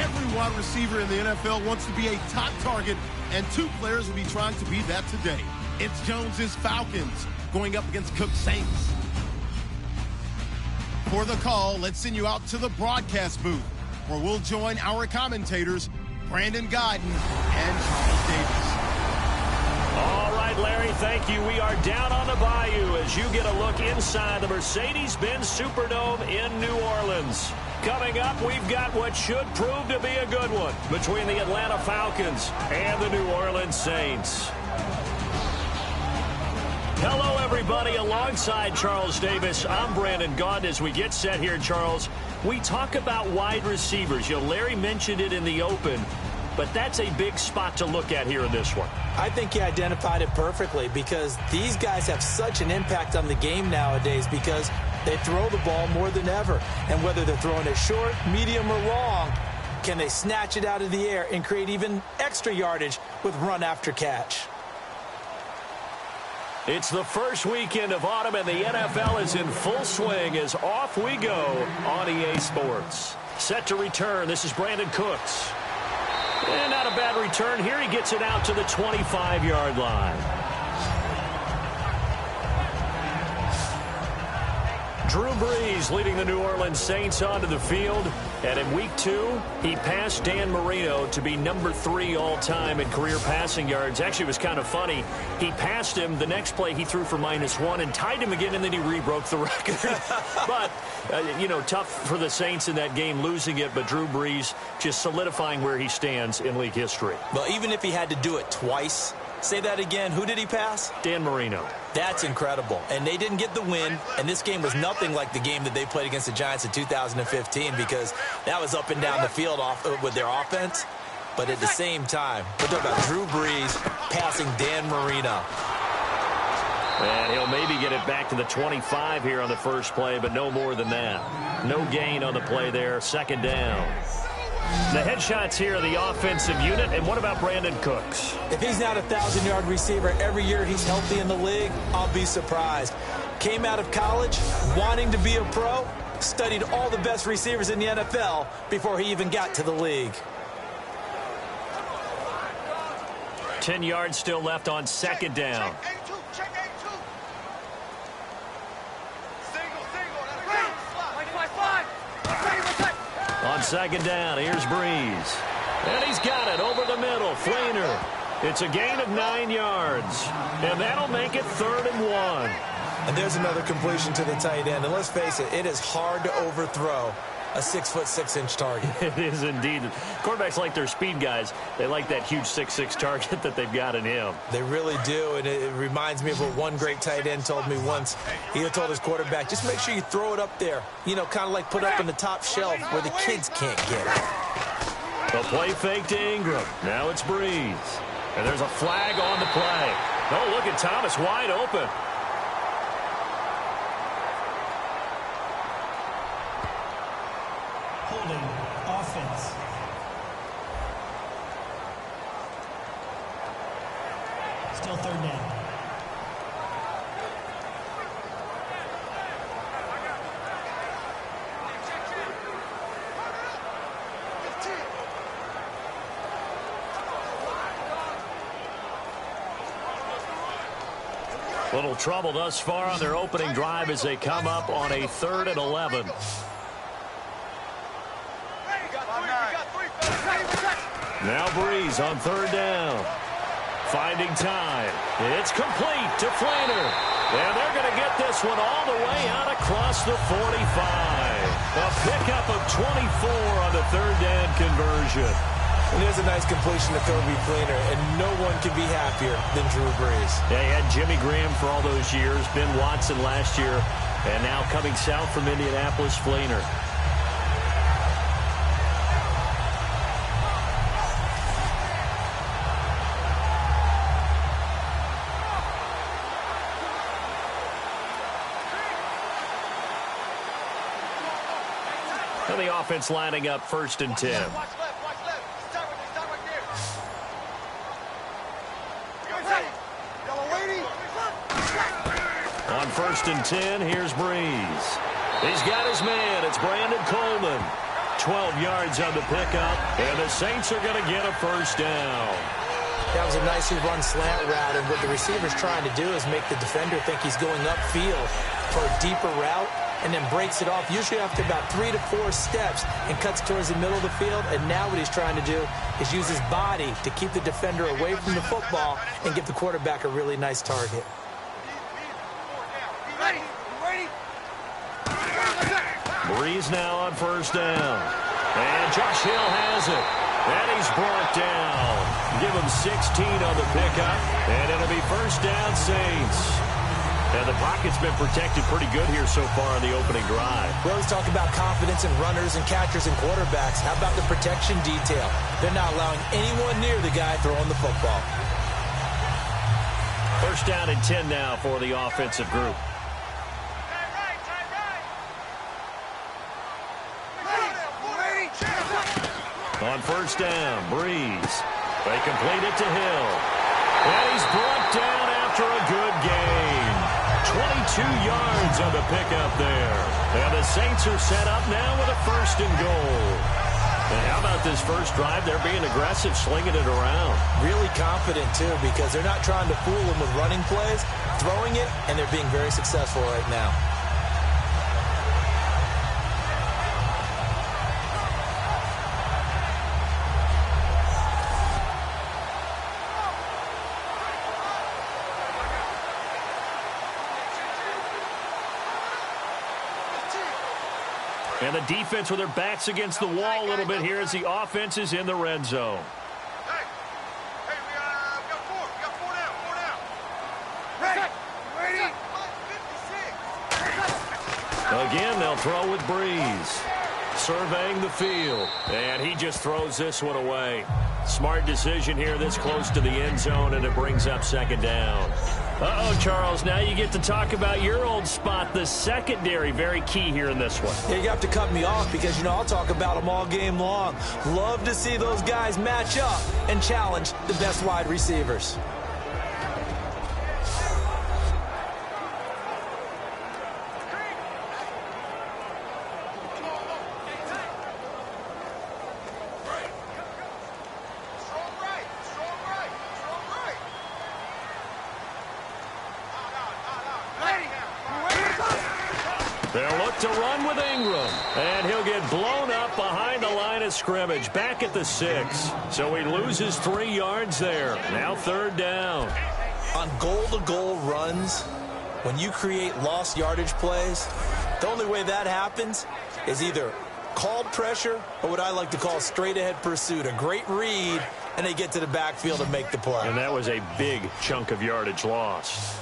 Every wide receiver in the NFL wants to be a top target, and two players will be trying to be that today. It's Jones's Falcons going up against Cook's Saints. For the call, let's send you out to the broadcast booth, where we'll join our commentators, Brandon Gaudin and Charles Davis. All right, Larry, thank you. We are down on the bayou as you get a look inside the Mercedes-Benz Superdome in New Orleans. Coming up, we've got what should prove to be a good one between the Atlanta Falcons and the New Orleans Saints. Hello, everybody. Alongside Charles Davis, I'm Brandon Gaudin. As we get set here, Charles, we talk about wide receivers. You know, Larry mentioned it in the open, but that's a big spot to look at here in this one. I think he identified it perfectly because these guys have such an impact on the game nowadays because they throw the ball more than ever. And whether they're throwing it short, medium, or long, can they snatch it out of the air and create even extra yardage with run after catch? It's the first weekend of autumn, and the NFL is in full swing as off we go on EA Sports. Set to return, this is Brandon Cooks. And not a bad return here. He gets it out to the 25-yard line. Drew Brees leading the New Orleans Saints onto the field. And in Week 2, he passed Dan Marino to be number 3 all-time in career passing yards. Actually, it was kind of funny. He passed him. The next play, he threw for -1 and tied him again, and then he re-broke the record. But, you know, tough for the Saints in that game, losing it. But Drew Brees just solidifying where he stands in league history. Well, even if he had to do it twice, say that again, who did he pass? Dan Marino. That's incredible. And they didn't get the win, and this game was nothing like the game that they played against the Giants in 2015 because that was up and down the field with their offense. But at the same time, we're talking about Drew Brees passing Dan Marino. And he'll maybe get it back to the 25 here on the first play, but no more than that. No gain on the play there, second down. The headshots here are the offensive unit. And what about Brandon Cooks? If he's not a 1,000-yard receiver every year he's healthy in the league, I'll be surprised. Came out of college wanting to be a pro, studied all the best receivers in the NFL before he even got to the league. 10 yards still left on second down. On second down, here's Brees. And he's got it over the middle. Flainer. It's a gain of 9 yards. And that'll make it 3rd and 1. And there's another completion to the tight end. And let's face it, it is hard to overthrow a 6'6" target. It is indeed. Quarterbacks like their speed guys. They like that huge 6'6" target that they've got in him. They really do, and it reminds me of what one great tight end told me once. He had told his quarterback, just make sure you throw it up there. You know, kind of like put up in the top shelf where the kids can't get it. The play fake to Ingram. Now it's Brees. And there's a flag on the play. Oh, look at Thomas wide open. Offense. Still 3rd down. Little trouble thus far on their opening drive as they come up on a 3rd and 11. Now Brees on 3rd down. Finding time. It's complete to Flainer. And they're going to get this one all the way out across the 45. A pickup of 24 on the 3rd down conversion. And there's a nice completion to Kobe Flainer, and no one can be happier than Drew Brees. They had Jimmy Graham for all those years, Ben Watson last year, and now coming south from Indianapolis, Flainer. And the offense lining up 1st and 10. On 1st and 10, here's Brees. He's got his man. It's Brandon Coleman. 12 yards on the pickup, and the Saints are going to get a first down. That was a nicely run slant route, and what the receiver's trying to do is make the defender think he's going upfield for a deeper route, and then breaks it off, usually after about 3 to 4 steps, and cuts towards the middle of the field. And now what he's trying to do is use his body to keep the defender away from the football and give the quarterback a really nice target. Breeze now on first down. And Josh Hill has it. And he's brought down. Give him 16 on the pickup. And it'll be first down, Saints. And the pocket's been protected pretty good here so far on the opening drive. We always talk about confidence in runners and catchers and quarterbacks. How about the protection detail? They're not allowing anyone near the guy throwing the football. First down and 10 now for the offensive group. On first down, Breeze. They complete it to Hill. And he's brought down after a good gain. 22 yards on the pickup there. And the Saints are set up now with a first and goal. And how about this first drive? They're being aggressive, slinging it around. Really confident, too, because they're not trying to fool them with running plays, throwing it, and they're being very successful right now. And the defense with their backs against the wall a little bit here as the offense is in the red zone. We got four down. Ready. Again, they'll throw with Breeze. Surveying the field. And he just throws this one away. Smart decision here this close to the end zone, and it brings up second down. Uh-oh, Charles, now you get to talk about your old spot, the secondary. Very key here in this one. Yeah, you have to cut me off because, you know, I'll talk about them all game long. Love to see those guys match up and challenge the best wide receivers. They'll look to run with Ingram. And he'll get blown up behind the line of scrimmage. Back at the 6. So he loses 3 yards there. Now third down. On goal-to-goal runs, when you create lost yardage plays, the only way that happens is either called pressure or what I like to call straight-ahead pursuit. A great read, and they get to the backfield and make the play. And that was a big chunk of yardage lost.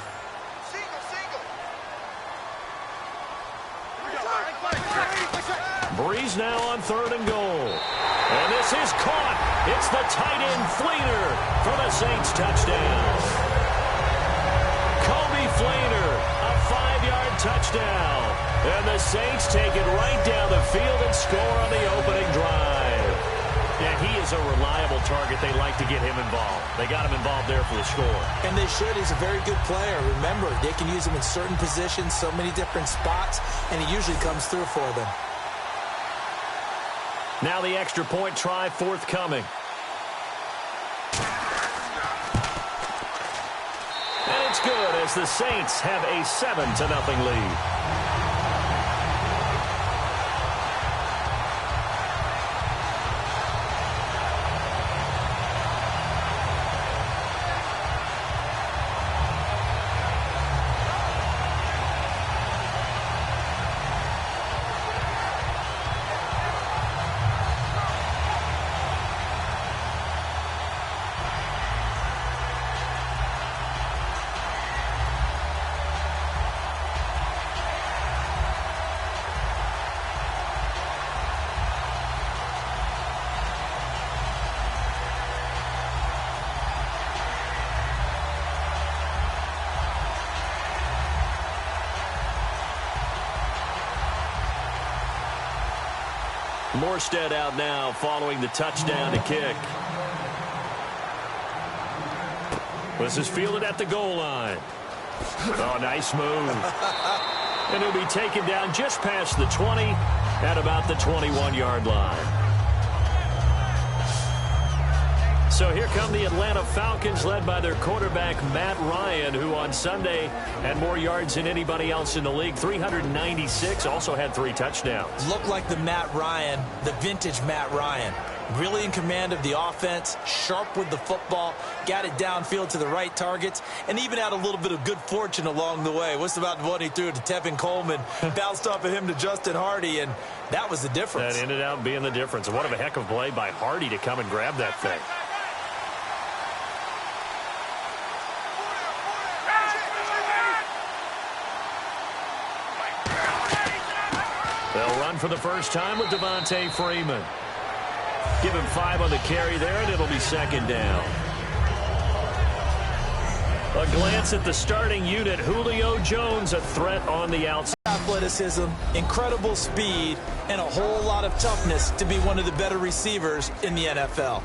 Breeze now on third and goal. And this is caught. It's the tight end Fleener for the Saints touchdown. Kobe Fleener, a 5-yard touchdown. And the Saints take it right down the field and score on the opening drive. And he is a reliable target. They like to get him involved. They got him involved there for the score. And they should. He's a very good player. Remember, they can use him in certain positions, so many different spots, and he usually comes through for them. Now the extra point try forthcoming. And it's good as the Saints have a 7-0 lead. Morstead out now following the touchdown to kick. This is fielded at the goal line. Oh, nice move. And he'll be taken down just past the 20. at about the 21-yard line. So here come the Atlanta Falcons, led by their quarterback, Matt Ryan, who on Sunday had more yards than anybody else in the league, 396, also had 3 touchdowns. Looked like the Matt Ryan, the vintage Matt Ryan. Really in command of the offense, sharp with the football, got it downfield to the right targets, and even had a little bit of good fortune along the way. What's about when he threw it to Tevin Coleman, bounced off of him to Justin Hardy, and that was the difference. That ended up being the difference. What a heck of a play by Hardy to come and grab that thing. They'll run for the first time with Devontae Freeman. Give him 5 on the carry there, and it'll be second down. A glance at the starting unit. Julio Jones, a threat on the outside. Athleticism, incredible speed, and a whole lot of toughness to be one of the better receivers in the NFL.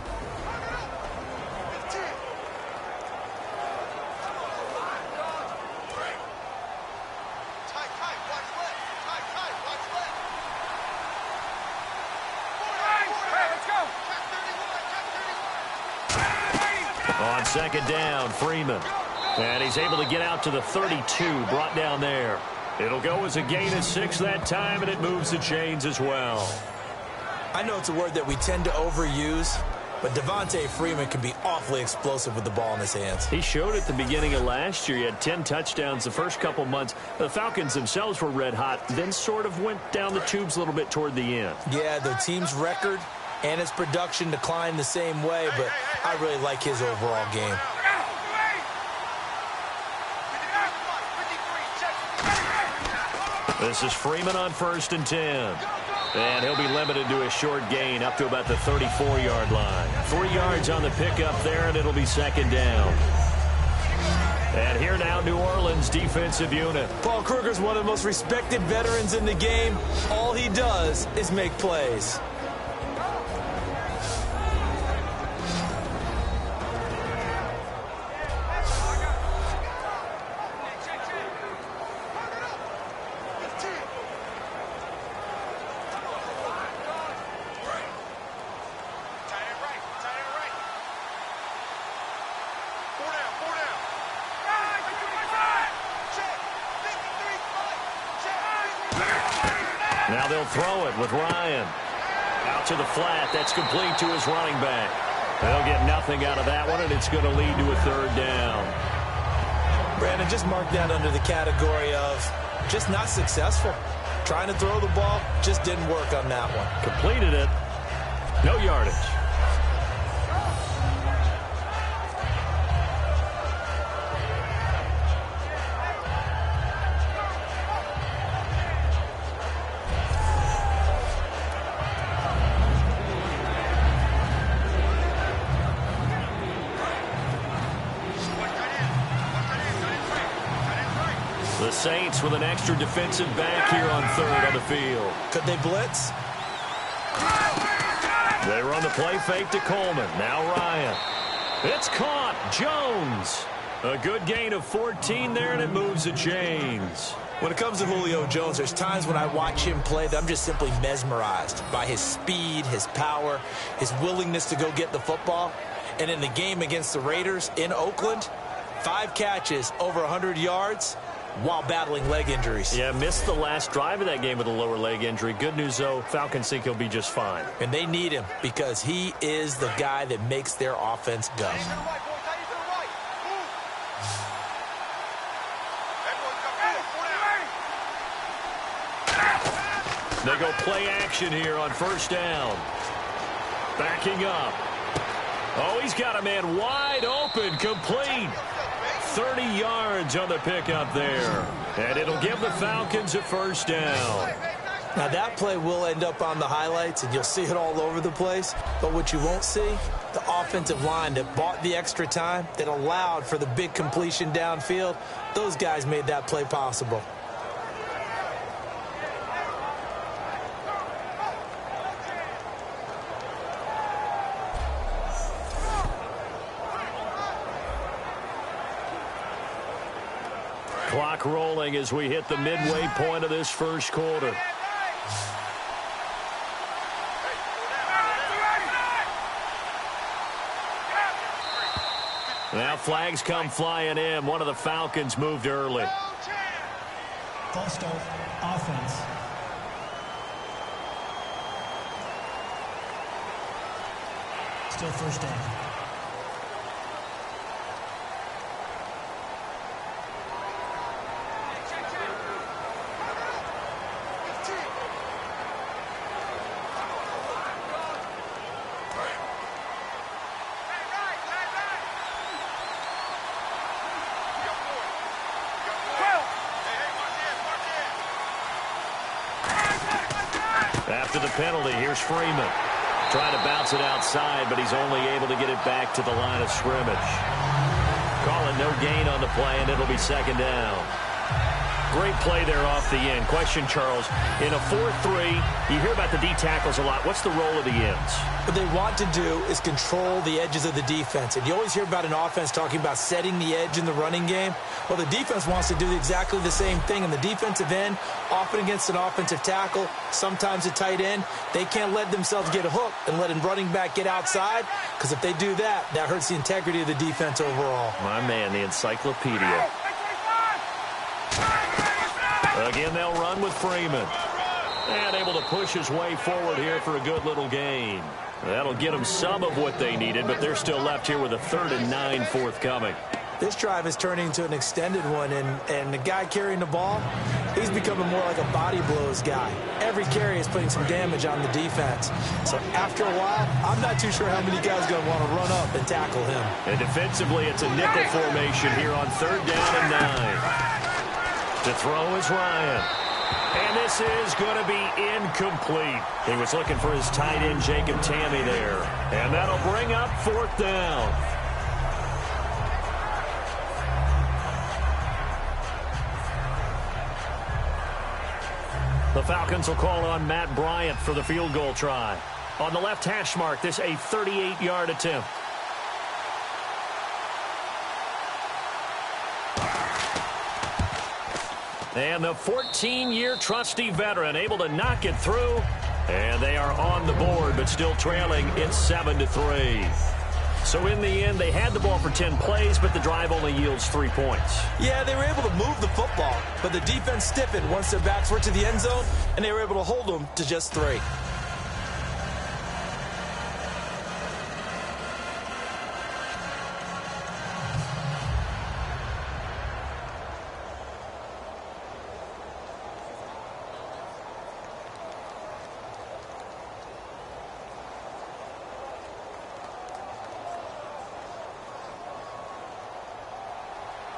On second down, Freeman. And he's able to get out to the 32, brought down there. It'll go as a gain of 6 that time, and it moves the chains as well. I know it's a word that we tend to overuse, but Devontae Freeman can be awfully explosive with the ball in his hands. He showed at the beginning of last year. He had 10 touchdowns the first couple months. The Falcons themselves were red hot, then sort of went down the tubes a little bit toward the end. Yeah, their team's record and his production declined the same way, but I really like his overall game. This is Freeman on 1st and 10. And he'll be limited to a short gain up to about the 34-yard line. 3 yards on the pickup there, and it'll be second down. And here now, New Orleans defensive unit. Paul Kruger's one of the most respected veterans in the game. All he does is make plays. Now they'll throw it with Ryan. Out to the flat. That's complete to his running back. They'll get nothing out of that one, and it's going to lead to a 3rd down. Brandon, just mark that under the category of just not successful. Trying to throw the ball, just didn't work on that one. Completed it. No yardage. The Saints with an extra defensive back here on 3rd on the field. Could they blitz? They run the play fake to Coleman. Now Ryan. It's caught. Jones. A good gain of 14 there, and it moves the chains. When it comes to Julio Jones, there's times when I watch him play that I'm just simply mesmerized by his speed, his power, his willingness to go get the football. And in the game against the Raiders in Oakland, 5 catches, over 100 yards, while battling leg injuries. Yeah, missed the last drive of that game with a lower leg injury. Good news, though, Falcons think he'll be just fine. And they need him because he is the guy that makes their offense go. They go play action here on 1st down. Backing up. Oh, he's got a man wide open, complete. 30 yards on the pickup there. And it'll give the Falcons a 1st down. Now that play will end up on the highlights, and you'll see it all over the place. But what you won't see, the offensive line that bought the extra time, that allowed for the big completion downfield, those guys made that play possible. Clock rolling as we hit the midway point of this 1st quarter. Now flags come flying in. One of the Falcons moved early. False start, offense. Still first down. After the penalty, here's Freeman. Trying to bounce it outside, but he's only able to get it back to the line of scrimmage. Calling no gain on the play, and it'll be second down. Great play there off the end. Question, Charles, in a 4-3, you hear about the D tackles a lot. What's the role of the ends? What they want to do is control the edges of the defense. And you always hear about an offense talking about setting the edge in the running game. Well, the defense wants to do exactly the same thing. In the defensive end, often against an offensive tackle, sometimes a tight end, they can't let themselves get hooked and let a running back get outside, because if they do that, that hurts the integrity of the defense overall. My man, the encyclopedia. Again, they'll run with Freeman. And able to push his way forward here for a good little gain. That'll get them some of what they needed, but they're still left here with a 3rd and 9 forthcoming. This drive is turning into an extended one, and the guy carrying the ball, he's becoming more like a body blows guy. Every carry is putting some damage on the defense. So after a while, I'm not too sure how many guys are going to want to run up and tackle him. And defensively, it's a nickel formation here on 3rd down and 9. To throw is Ryan. And this is going to be incomplete. He was looking for his tight end, Jacob Tammy, there. And that'll bring up 4th down. The Falcons will call on Matt Bryant for the field goal try. On the left hash mark, this a 38-yard attempt. And the 14-year trusty veteran able to knock it through. And they are on the board, but still trailing. It's 7-3. So in the end, they had the ball for 10 plays, but the drive only yields 3 points. Yeah, they were able to move the football, but the defense stiffened once their backs were to the end zone, and they were able to hold them to just 3.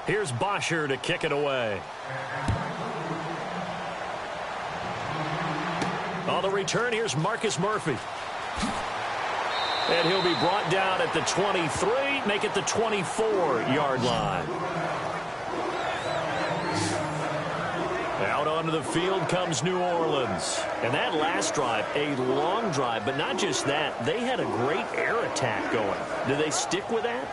Here's Bosher to kick it away. On the return, here's Marcus Murphy. And he'll be brought down at the 23, make it the 24-yard line. Out onto the field comes New Orleans. And that last drive, a long drive, but not just that. They had a great air attack going. Do they stick with that?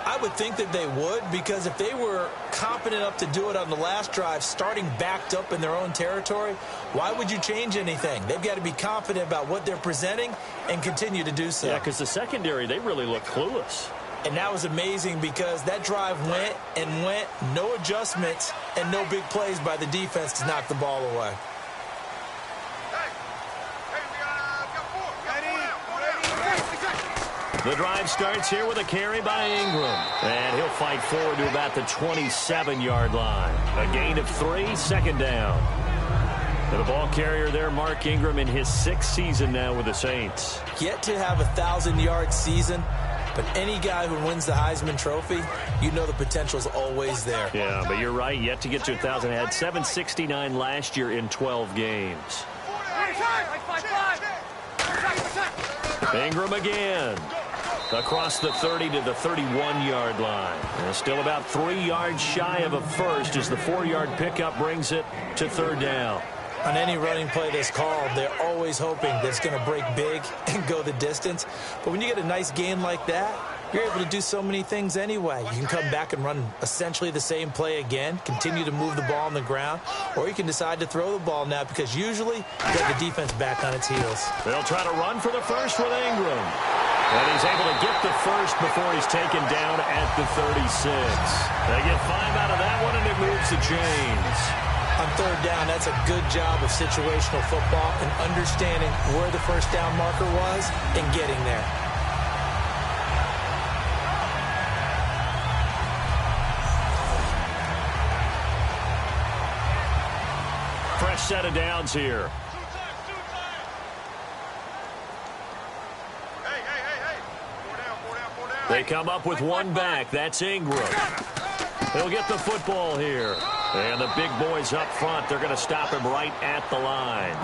I would think that they would, because if they were competent enough to do it on the last drive, starting backed up in their own territory, why would you change anything? They've got to be confident about what they're presenting and continue to do so. Yeah, because the secondary, they really look clueless. And that was amazing, because that drive went and went, no adjustments and no big plays by the defense to knock the ball away. The drive starts here with a carry by Ingram. And he'll fight forward to about the 27-yard line. A gain of 3, 2nd down. And the ball carrier there, Mark Ingram, in his 6th season now with the Saints. Yet to have a 1,000-yard season, but any guy who wins the Heisman Trophy, you know the potential's always there. Yeah, but you're right, yet to get to 1,000. Had 769 last year in 12 games. Ingram again. Across the 30 to the 31-yard line. And still about 3 yards shy of a first as the 4-yard pickup brings it to 3rd down. On any running play that's called, they're always hoping that it's going to break big and go the distance. But when you get a nice gain like that, you're able to do so many things anyway. You can come back and run essentially the same play again, continue to move the ball on the ground, or you can decide to throw the ball now, because usually you got the defense back on its heels. They'll try to run for the first with Ingram. And he's able to get the first before he's taken down at the 36. They get 5 out of that one, and it moves the chains. On third down, that's a good job of situational football and understanding where the first down marker was and getting there. Fresh set of downs here. They come up with one back. That's Ingram. He'll get the football here. And the big boys up front, they're going to stop him right at the line.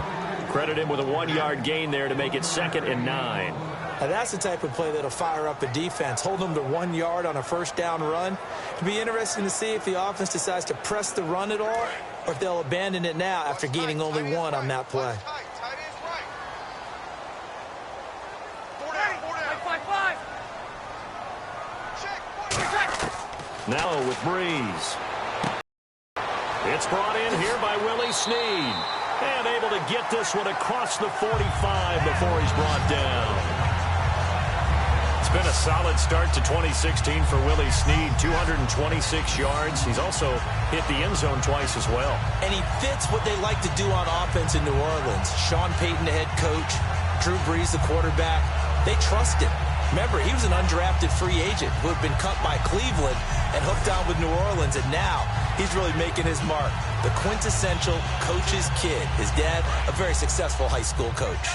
Credit him with a 1-yard gain there to make it 2nd and 9. Now that's the type of play that'll fire up a defense. Hold them to 1 yard on a first down run. It'll be interesting to see if the offense decides to press the run at all or if they'll abandon it now after gaining only 1 on that play. Now with Breeze. It's brought in here by Willie Snead. And able to get this one across the 45 before he's brought down. It's been a solid start to 2016 for Willie Snead. 226 yards. He's also hit the end zone twice as well. And he fits what they like to do on offense in New Orleans. Sean Payton, the head coach. Drew Brees, the quarterback. They trust him. Remember, he was an undrafted free agent who had been cut by Cleveland and hooked on with New Orleans, and now he's really making his mark. The quintessential coach's kid. His dad, a very successful high school coach.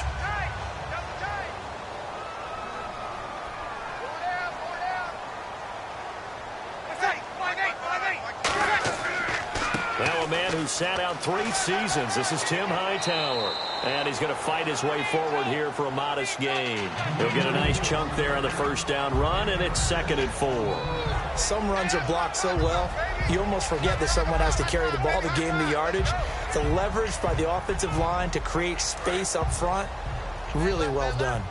Now a man who sat out 3 seasons. This is Tim Hightower. And he's going to fight his way forward here for a modest gain. He'll get a nice chunk there on the first down run, and it's 2nd and 4. Some runs are blocked so well, you almost forget that someone has to carry the ball to gain the yardage. The leverage by the offensive line to create space up front, really well done.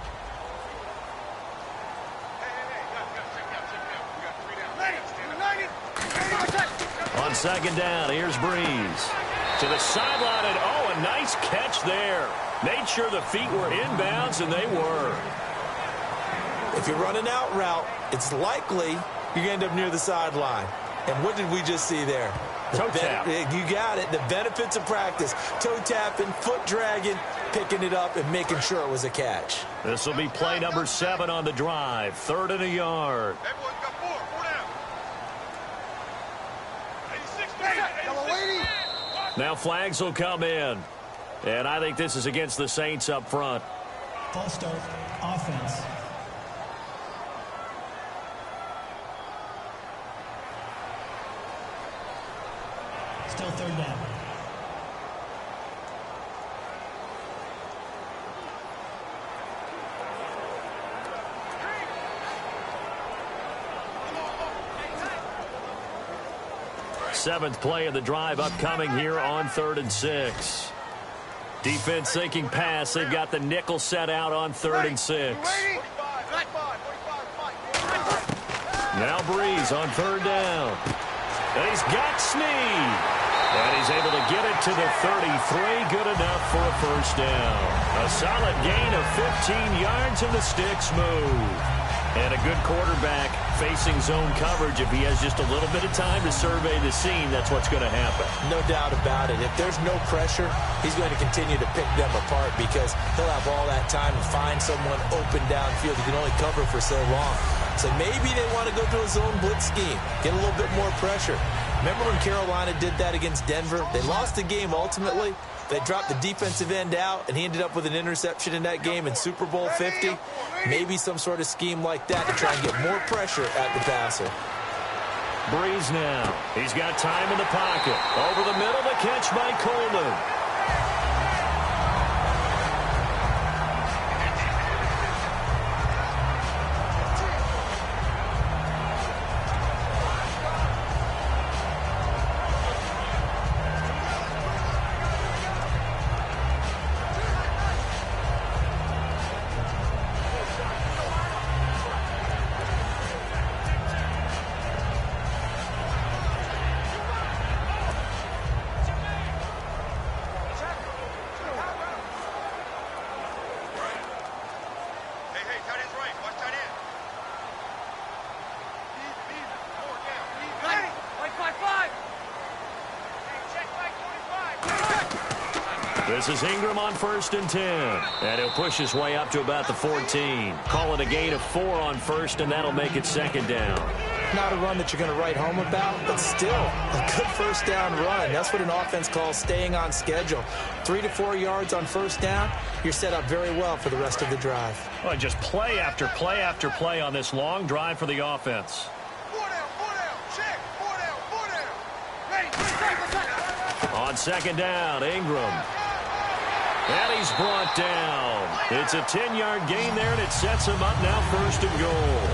On 2nd down, here's Breeze. To the sideline, and oh, a nice catch there. Made sure the feet were inbounds, and they were. If you run an out route, it's likely you're going to end up near the sideline. And what did we just see there? Toe tap. You got it. The benefits of practice. Toe tapping, foot dragging, picking it up, and making sure it was a catch. This will be play number 7 on the drive. 3rd and a yard. Everyone got 4 down. 86, Now flags will come in. And I think this is against the Saints up front. False start, offense. Still 3rd down. Seventh play of the drive upcoming here on 3rd and 6. Defense thinking pass. They've got the nickel set out on 3rd and 6. Now Breeze on 3rd down. And he's got Snead. And he's able to get it to the 33. Good enough for a first down. A solid gain of 15 yards, and the sticks move. And a good quarterback facing zone coverage. If he has just a little bit of time to survey the scene, that's what's going to happen. No doubt about it. If there's no pressure, he's going to continue to pick them apart because he'll have all that time to find someone open downfield. He can only cover for so long. So maybe they want to go to a zone blitz scheme, get a little bit more pressure. Remember when Carolina did that against Denver? They lost the game ultimately. They dropped the defensive end out, and he ended up with an interception in that game in Super Bowl 50. Maybe some sort of scheme like that to try and get more pressure at the passer. Breeze now. He's got time in the pocket. Over the middle, the catch by Coleman. This is Ingram on 1st and 10. And he'll push his way up to about the 14. Call it a gain of 4 on 1st, and that'll make it 2nd down. Not a run that you're going to write home about, but still a good 1st down run. That's what an offense calls staying on schedule. 3 to 4 yards on 1st down, you're set up very well for the rest of the drive. Well, just play after play after play on this long drive for the offense. 4 down, check, 4 down. Hey, On 2nd down, Ingram. And he's brought down. It's a 10-yard gain there, and it sets him up now 1st and goal.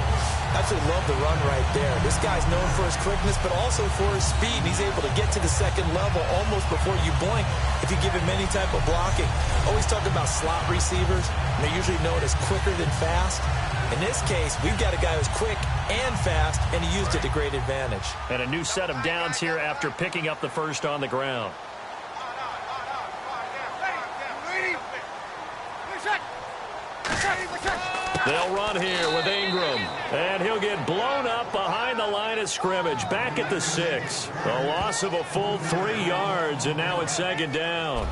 Absolutely love the run right there. This guy's known for his quickness, but also for his speed. And he's able to get to the 2nd level almost before you blink if you give him any type of blocking. Always talk about slot receivers. And they're usually known as quicker than fast. In this case, we've got a guy who's quick and fast, and he used it to great advantage. And a new set of downs here after picking up the 1st on the ground. They'll run here with Ingram. And he'll get blown up behind the line of scrimmage. Back at the 6. A loss of a full 3 yards, and now it's 2nd down.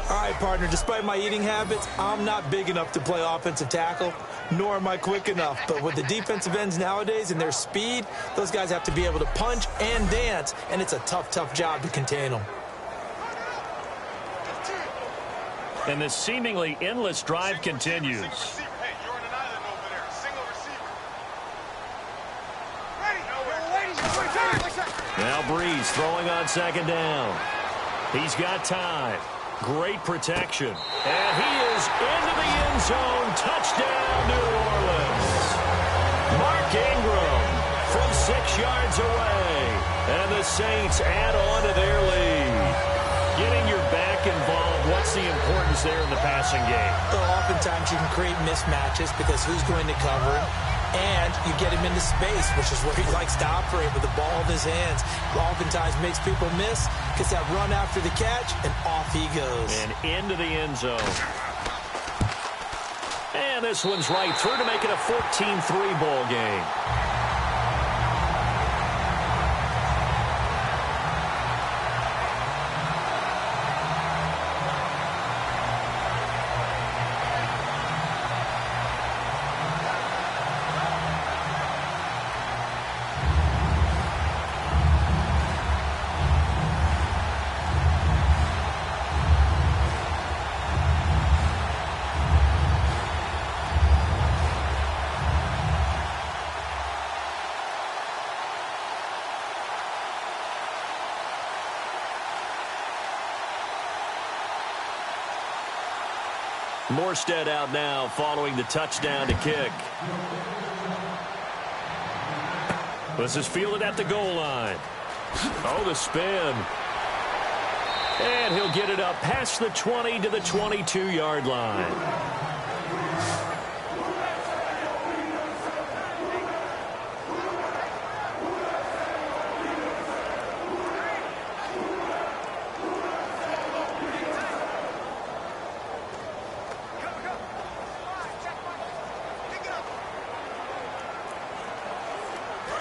All right, partner, despite my eating habits, I'm not big enough to play offensive tackle, nor am I quick enough. But with the defensive ends nowadays and their speed, those guys have to be able to punch and dance, and it's a tough, tough job to contain them. And this seemingly endless drive continues. Now Breeze throwing on 2nd down. He's got time. Great protection. And he is into the end zone. Touchdown, New Orleans. Mark Ingram from 6 yards away. And the Saints add on to their lead. Getting your back involved, what's the importance there in the passing game? Well, oftentimes you can create mismatches because who's going to cover him? And you get him into space, which is where he likes to operate with the ball in his hands. Oftentimes makes people miss, gets that run after the catch, and off he goes. And into the end zone. And this one's right through to make it a 14-3 ball game. Morstead out now following the touchdown to kick. This is fielded at the goal line. Oh, the spin. And he'll get it up past the 20 to the 22-yard line.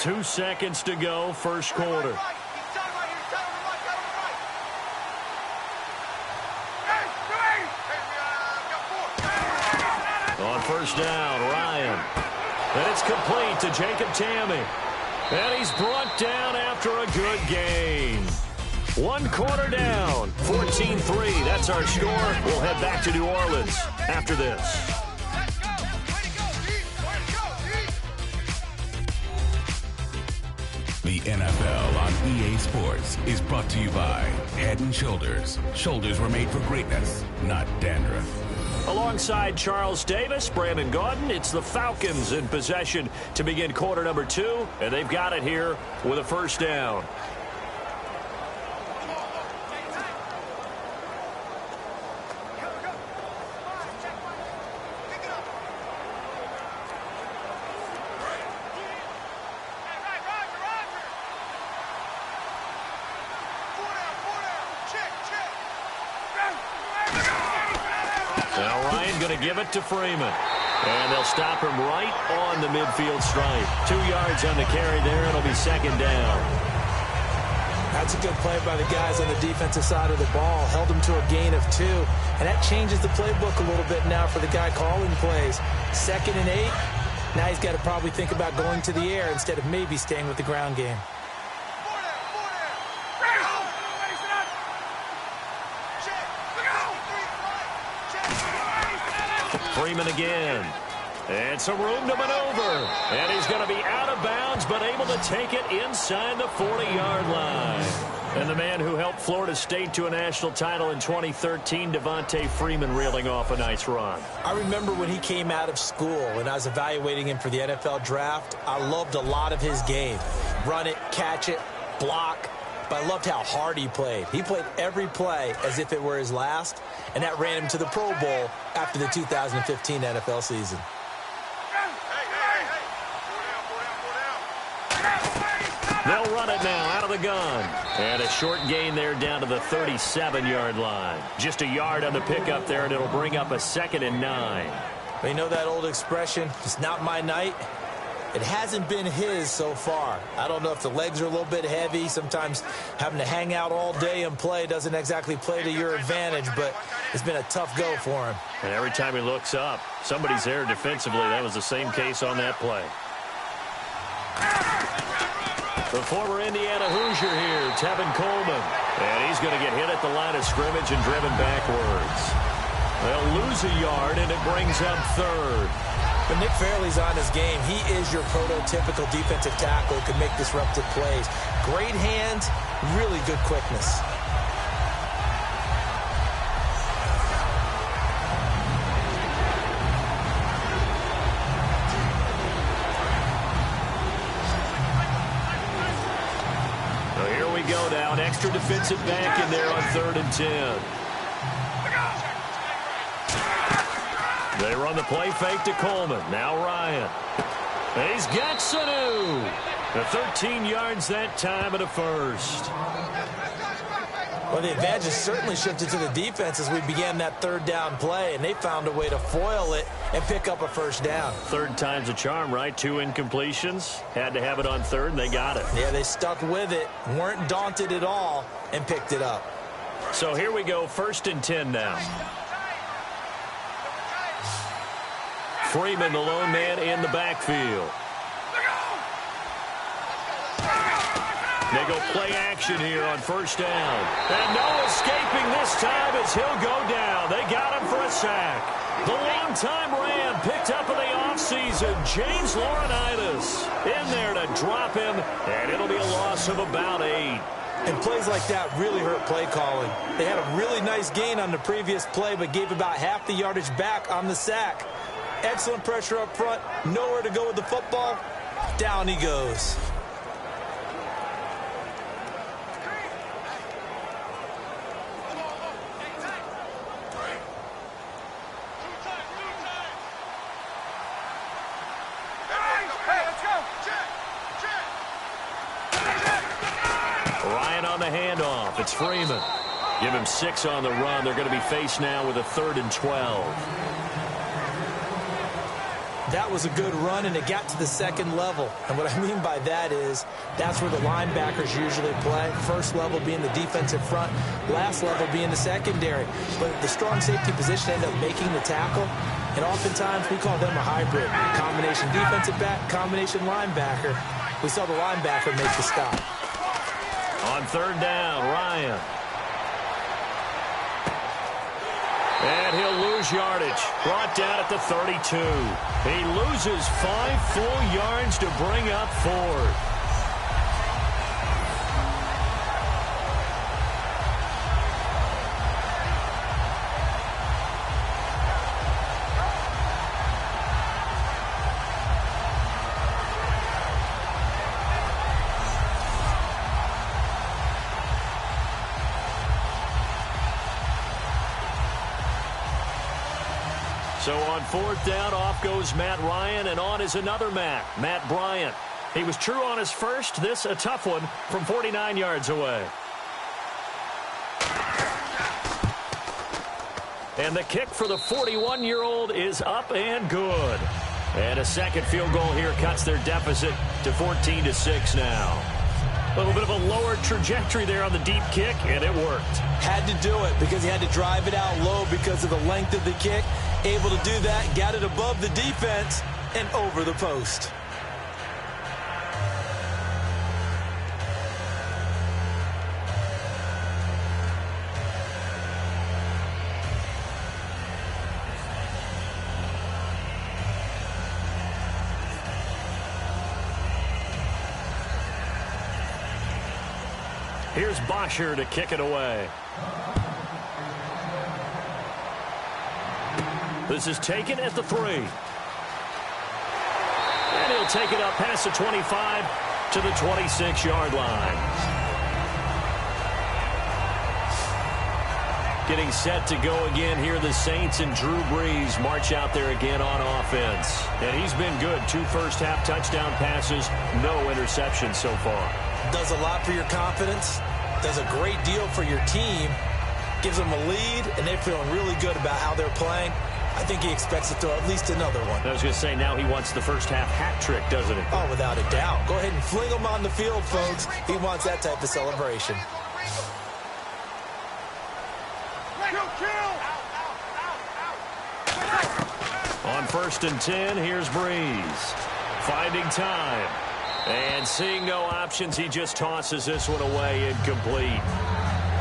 Two seconds to go, first quarter. On 1st down, Ryan. And it's complete to Jacob Tamme. And he's brought down after a good gain. 1 quarter down, 14-3. That's our score. We'll head back to New Orleans after this. The NFL on EA Sports is brought to you by Head & Shoulders. Shoulders were made for greatness, not dandruff. Alongside Charles Davis, Brandon Gaudin, it's the Falcons in possession to begin quarter number 2, and they've got it here with a 1st down. Give it to Freeman. And they'll stop him right on the midfield stripe. 2 yards on the carry there. It'll be 2nd down. That's a good play by the guys on the defensive side of the ball. Held them to a gain of 2. And that changes the playbook a little bit now for the guy calling plays. 2nd and 8. Now he's got to probably think about going to the air instead of maybe staying with the ground game. Freeman again. It's a room to maneuver. And he's going to be out of bounds, but able to take it inside the 40-yard line. And the man who helped Florida State to a national title in 2013, Devontae Freeman, reeling off a nice run. I remember when he came out of school and I was evaluating him for the NFL draft. I loved a lot of his game. Run it, catch it, block. But I loved how hard he played. He played every play as if it were his last, and that ran him to the Pro Bowl after the 2015 NFL season. They'll run it now out of the gun. And a short gain there down to the 37-yard line. Just a yard on the pickup there, and it'll bring up a 2nd and 9. Well, you know that old expression, it's not my night? It hasn't been his so far. I don't know if the legs are a little bit heavy. Sometimes having to hang out all day and play doesn't exactly play to your advantage, but it's been a tough go for him. And every time he looks up, somebody's there defensively. That was the same case on that play. The former Indiana Hoosier here, Tevin Coleman. And he's going to get hit at the line of scrimmage and driven backwards. They'll lose a yard, and it brings up 3rd. But Nick Fairley's on his game. He is your prototypical defensive tackle who can make disruptive plays. Great hands, really good quickness. So here we go now. An extra defensive back in there on 3rd and 10. They run the play fake to Coleman. Now Ryan. He's got Sanu. The 13 yards that time and a 1st. Well, the advantage has certainly shifted to the defense as we began that 3rd down play, and they found a way to foil it and pick up a 1st down. 3rd time's a charm, right? 2 incompletions. Had to have it on 3rd, and they got it. Yeah, they stuck with it, weren't daunted at all, and picked it up. So here we go, 1st and 10 now. Freeman, the lone man in the backfield. They go play action here on 1st down. And no escaping this time as he'll go down. They got him for a sack. The longtime Ram picked up in the offseason, James Laurinaitis, in there to drop him, and it'll be a loss of about 8. And plays like that really hurt play calling. They had a really nice gain on the previous play, but gave about half the yardage back on the sack. Excellent pressure up front, nowhere to go with the football. Down he goes. Ryan on the handoff. It's Freeman. Give him 6 on the run. They're going to be faced now with a 3rd and 12. That was a good run, and it got to the 2nd level. And what I mean by that is that's where the linebackers usually play. 1st level being the defensive front, last level being the secondary. But the strong safety position ended up making the tackle, and oftentimes we call them a hybrid. Combination defensive back, combination linebacker. We saw the linebacker make the stop. On 3rd down, Ryan. And he'll lose yardage. Brought down at the 32. He loses 5 full yards to bring up 4th. So on 4th down, off goes Matt Ryan, and on is another Matt Bryant. He was true on his first. This a tough one from 49 yards away. And the kick for the 41-year-old is up and good. And a second field goal here cuts their deficit to 14-6 now. A little bit of a lower trajectory there on the deep kick, and it worked. Had to do it because he had to drive it out low because of the length of the kick. Able to do that, got it above the defense and over the post. Here's Bosher to kick it away. This is taken at the 3. And he'll take it up past the 25 to the 26-yard line. Getting set to go again here. The Saints and Drew Brees march out there again on offense. And he's been good. 2 first-half touchdown passes, no interceptions so far. Does a lot for your confidence, does a great deal for your team, gives them a lead, and they're feeling really good about how they're playing. I think he expects to throw at least another one. I was going to say, now he wants the first-half hat trick, doesn't he? Oh, without a doubt. Go ahead and fling him on the field, folks. He wants that type of celebration. On 1st and 10, here's Brees. Finding time. And seeing no options, he just tosses this one away, incomplete.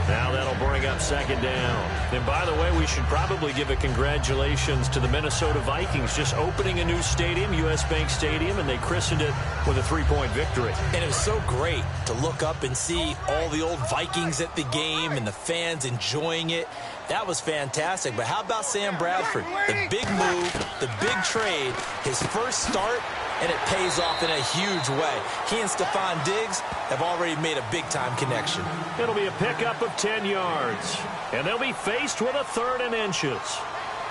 Now that'll bring up 2nd down. And by the way, we should probably give a congratulations to the Minnesota Vikings just opening a new stadium, US Bank Stadium, and they christened it with a 3-point victory. And it was so great to look up and see all the old Vikings at the game and the fans enjoying it. That was fantastic. But how about Sam Bradford? The big move, the big trade, his first start, and it pays off in a huge way. He and Stephon Diggs have already made a big-time connection. It'll be a pickup of 10 yards. And they'll be faced with a 3rd and inches.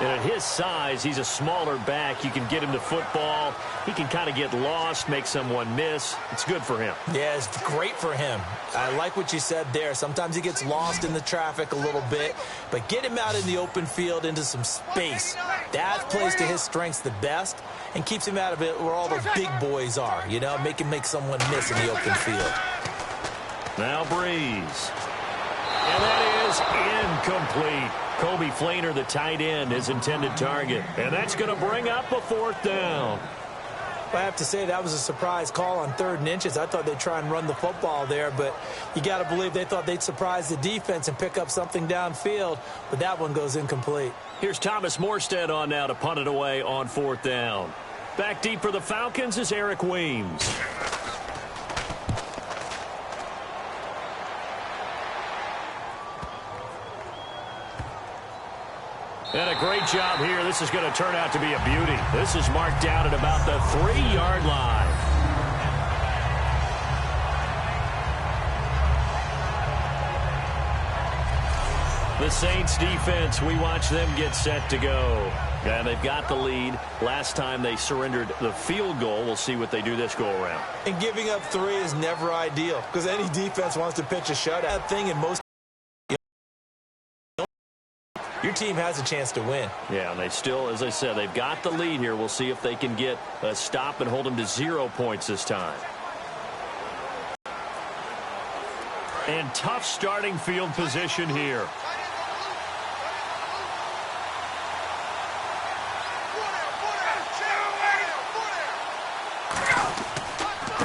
And at his size, he's a smaller back. You can get him to football. He can kind of get lost, make someone miss. It's good for him. Yeah, it's great for him. I like what you said there. Sometimes he gets lost in the traffic a little bit, but get him out in the open field into some space. That plays to his strengths the best and keeps him out of it where all the big boys are, you know, make him make someone miss in the open field. Now Brees. And that is incomplete. Kobe Flainer, the tight end, his intended target. And that's going to bring up a 4th down. I have to say that was a surprise call on 3rd and inches. I thought they'd try and run the football there, but you got to believe they thought they'd surprise the defense and pick up something downfield, but that one goes incomplete. Here's Thomas Morstead on now to punt it away on 4th down. Back deep for the Falcons is Eric Weems. And a great job here. This is going to turn out to be a beauty. This is marked out at about the 3-yard line. The Saints defense, we watch them get set to go. And they've got the lead. Last time they surrendered the field goal. We'll see what they do this go around. And giving up 3 is never ideal because any defense wants to pitch a shutout thing, and most your team has a chance to win. Yeah, and they still, as I said, they've got the lead here. We'll see if they can get a stop and hold them to 0 points this time. And tough starting field position here.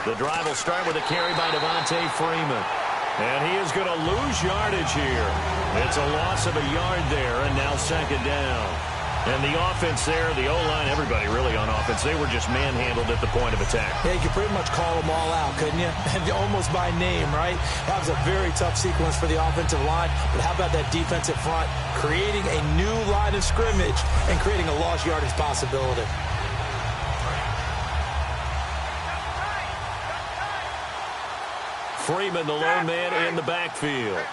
The drive will start with a carry by Devontae Freeman. And he is going to lose yardage here. It's a loss of a yard there, and now 2nd down. And the offense there, the O-line, everybody really on offense, they were just manhandled at the point of attack. Yeah, you could pretty much call them all out, couldn't you? Almost by name, right? That was a very tough sequence for the offensive line. But how about that defensive front creating a new line of scrimmage and creating a lost yardage possibility? Freeman, the lone man in the backfield.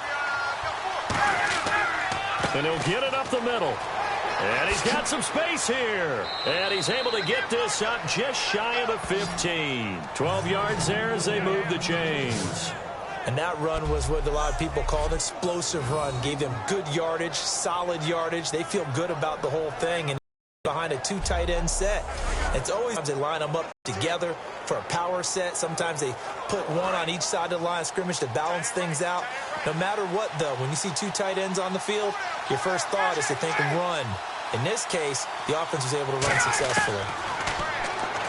And he'll get it up the middle. And he's got some space here. And he's able to get this up just shy of the 15. 12 yards there as they move the chains. And that run was what a lot of people called an explosive run. Gave them good yardage, solid yardage. They feel good about the whole thing. And behind a 2 tight end set, it's always they line them up together for a power set. Sometimes they put one on each side of the line of scrimmage to balance things out. No matter what, though, when you see two tight ends on the field, your first thought is to think and run. In this case, the offense was able to run successfully.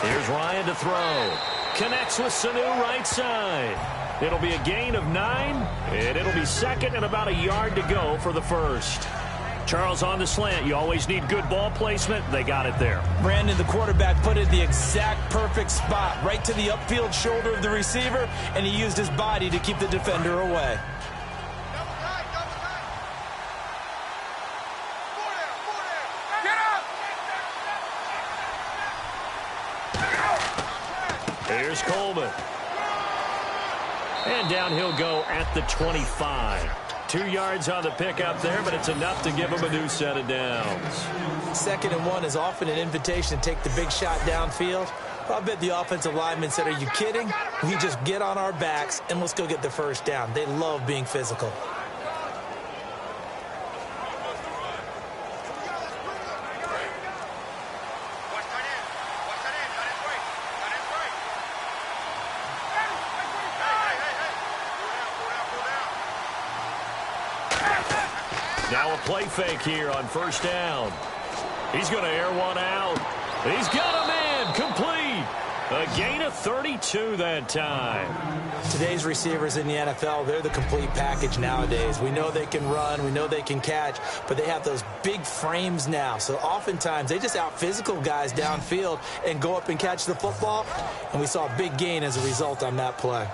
Here's Ryan to throw. Connects with Sanu right side. It'll be a gain of 9, and it'll be second and about a yard to go for the first. Charles on the slant. You always need good ball placement. They got it there. Brandon, the quarterback, put it in the exact perfect spot, right to the upfield shoulder of the receiver, and he used his body to keep the defender away. Here's Coleman. And down he'll go at the 25. 2 yards on the pickup there, but it's enough to give him a new set of downs. 2nd and 1 is often an invitation to take the big shot downfield. I bet the offensive lineman said, are you kidding? We just get on our backs and let's go get the first down. They love being physical. Now a play fake here on first down. He's going to air one out. He's got a man complete. A gain of 32 that time. Today's receivers in the NFL, they're the complete package nowadays. We know they can run, we know they can catch, but they have those big frames now. So oftentimes they just out-physical guys downfield and go up and catch the football. And we saw a big gain as a result on that play.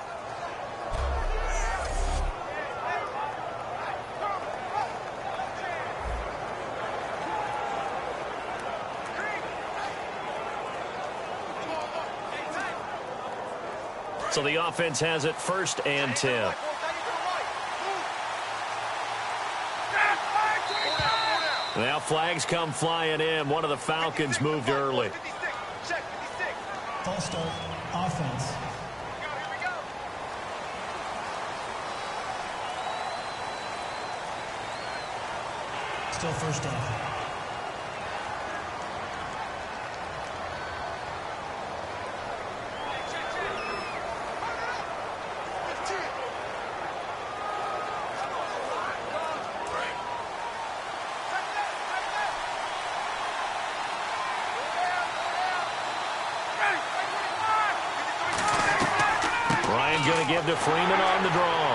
So the offense has it 1st and 10. Now flags come flying in. One of the Falcons moved early. False start, offense. Still first down. Going to give to Freeman on the draw.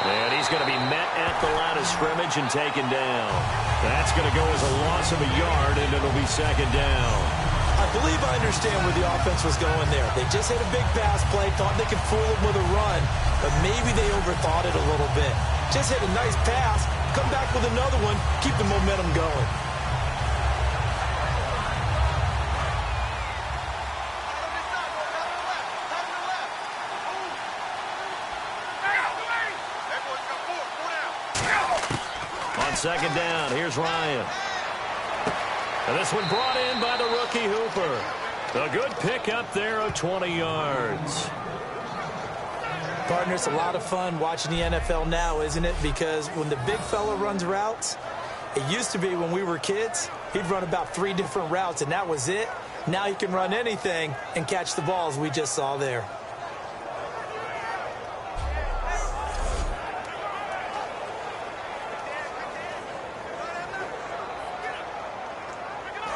And he's going to be met at the line of scrimmage and taken down. That's going to go as a loss of a yard, and it'll be 2nd down. I believe I understand where the offense was going there. They just hit a big pass play, thought they could fool him with a run, but maybe they overthought it a little bit. Just hit a nice pass, come back with another one, keep the momentum going. Second down, here's Ryan. And this one brought in by the rookie Hooper. A good pickup there of 20 yards. Partner, it's a lot of fun watching the NFL now, isn't it? Because when the big fella runs routes, it used to be when we were kids, he'd run about 3 different routes, and that was it. Now he can run anything and catch the balls we just saw there.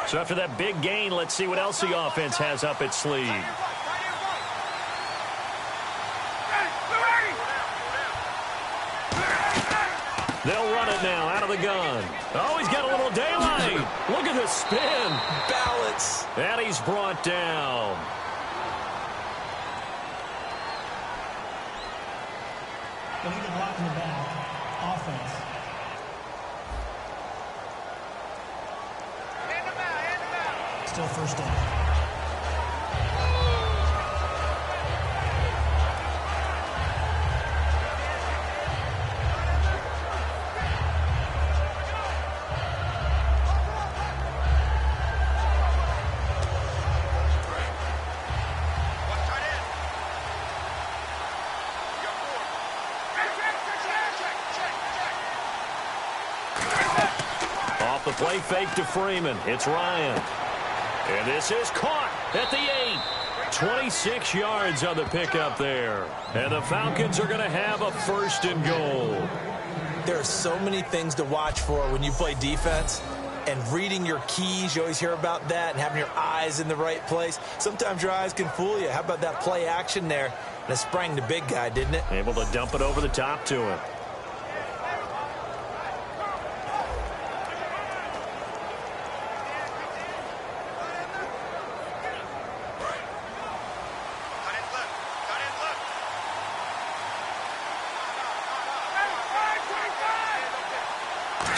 So after that big gain, let's see what else the offense has up its sleeve. They'll run it now out of the gun. Oh, he's got a little daylight. Look at the spin. Balance. And he's brought down. Illegal block in the back. Offense. Still first down. Off the play fake to Freeman. It's Ryan. And this is caught at the 8. 26 yards on the pickup there. And the Falcons are going to have a 1st and goal. There are so many things to watch for when you play defense. And reading your keys, you always hear about that, and having your eyes in the right place. Sometimes your eyes can fool you. How about that play action there? And it sprang the big guy, didn't it? Able to dump it over the top to him.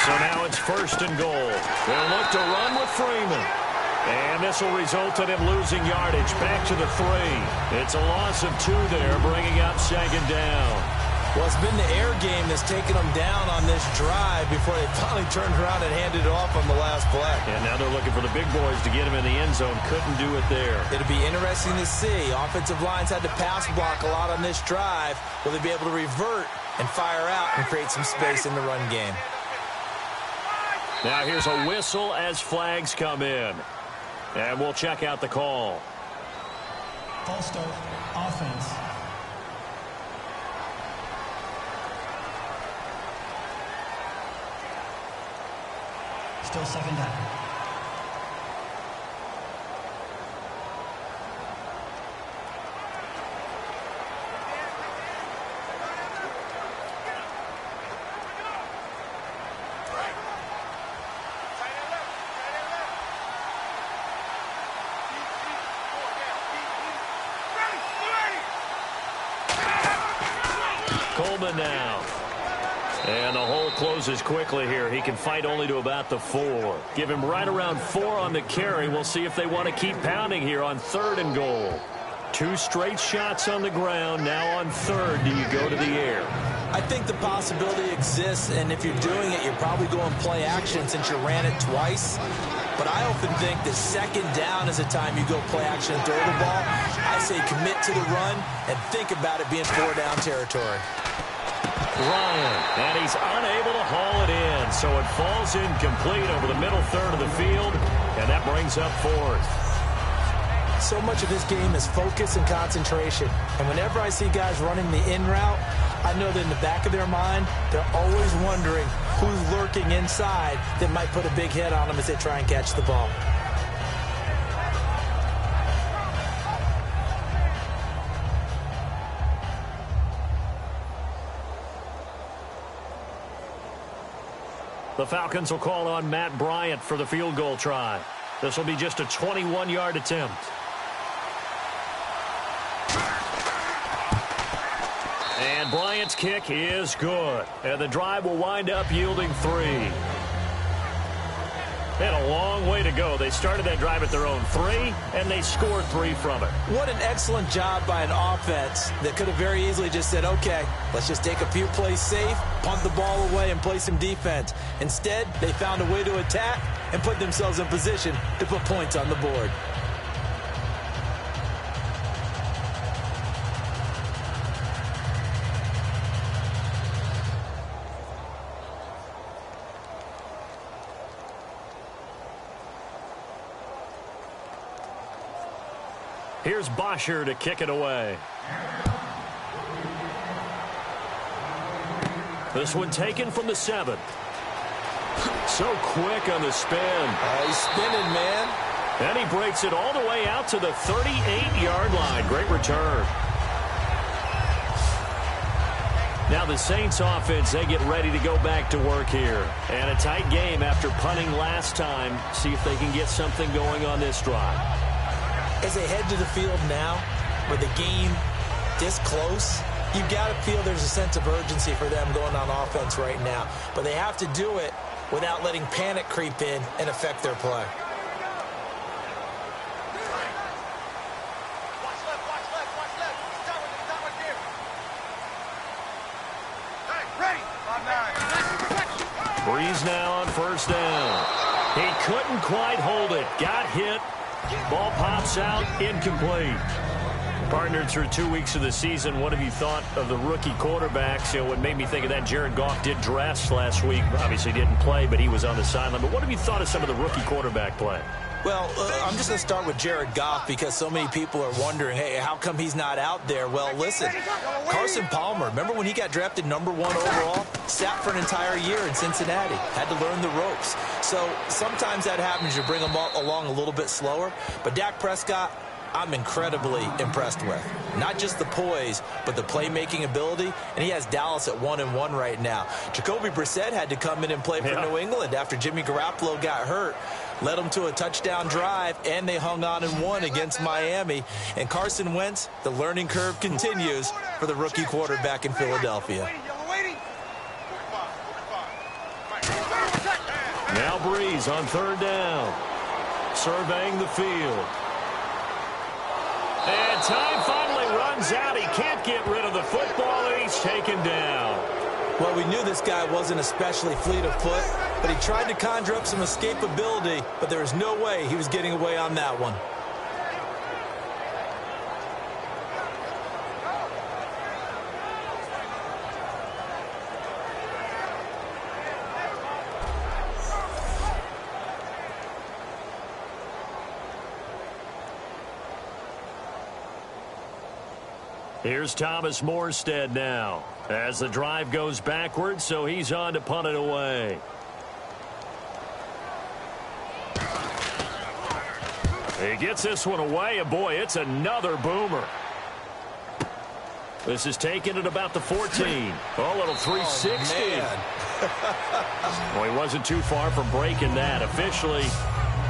So now it's 1st and goal. They'll look to run with Freeman. And this will result in him losing yardage back to the 3. It's a loss of 2 there, bringing up 2nd down. Well, it's been the air game that's taken them down on this drive before they finally turned around and handed it off on the last play. And now they're looking for the big boys to get him in the end zone. Couldn't do it there. It'll be interesting to see. Offensive lines had to pass block a lot on this drive. Will they be able to revert and fire out and create some space in the run game? Now here's a whistle as flags come in. And we'll check out the call. False start, offense. Still 2nd down. Coleman now. And the hole closes quickly here. He can fight only to about the 4. Give him right around 4 on the carry. We'll see if they want to keep pounding here on 3rd and goal. 2 straight shots on the ground. Now on 3rd, do you go to the air? I think the possibility exists, and if you're doing it, you're probably going play action since you ran it twice. But I often think the 2nd down is the time you go play action and throw the ball. I say commit to the run and think about it being 4-down territory. Ryan, and he's unable to haul it in, so it falls incomplete over the middle 3rd of the field, and that brings up 4th. So much of this game is focus and concentration, and whenever I see guys running the in route, I know that in the back of their mind, they're always wondering who's lurking inside that might put a big hit on them as they try and catch the ball. The Falcons will call on Matt Bryant for the field goal try. This will be just a 21-yard attempt. And Bryant's kick is good. And the drive will wind up yielding 3. They had a long way to go. They started that drive at their own 3, and they scored 3 from it. What an excellent job by an offense that could have very easily just said, okay, let's just take a few plays safe, punt the ball away, and play some defense. Instead, they found a way to attack and put themselves in position to put points on the board. Here's Bosher to kick it away. This one taken from the 7. So quick on the spin. He's spinning, man. And he breaks it all the way out to the 38-yard line. Great return. Now the Saints offense, they get ready to go back to work here. And a tight game after punting last time. See if they can get something going on this drive. As they head to the field now, with the game this close, you've got to feel there's a sense of urgency for them going on offense right now. But they have to do it without letting panic creep in and affect their play. Breeze now on 1st down. He couldn't quite hold it. Got hit. Ball pops out, incomplete. Partnered through 2 weeks of the season. What have you thought of the rookie quarterbacks? You know, what made me think of that, Jared Goff did dress last week. Obviously didn't play, but he was on the sideline. But what have you thought of some of the rookie quarterback play? Well, I'm just going to start with Jared Goff because so many people are wondering, hey, how come he's not out there? Well, listen, Carson Palmer, remember when he got drafted #1 overall? Sat for an entire year in Cincinnati, had to learn the ropes. So sometimes that happens. You bring him along a little bit slower. But Dak Prescott, I'm incredibly impressed with. Not just the poise, but the playmaking ability. And he has Dallas at 1-1 right now. Jacoby Brissett had to come in and play for New England after Jimmy Garoppolo got hurt. Led them to a touchdown drive, and they hung on and won against Miami. And Carson Wentz, the learning curve continues for the rookie quarterback in Philadelphia. Now Breeze on 3rd down. Surveying the field. And time finally runs out. He can't get rid of the football, and he's taken down. Well, we knew this guy wasn't especially fleet of foot, but he tried to conjure up some escapability, but there was no way he was getting away on that one. Here's Thomas Morstead now as the drive goes backwards, so he's on to punt it away. He gets this one away, and boy, it's another boomer. This is taken at about the 14. Oh, a little 360. Well, he wasn't too far from breaking that. Officially,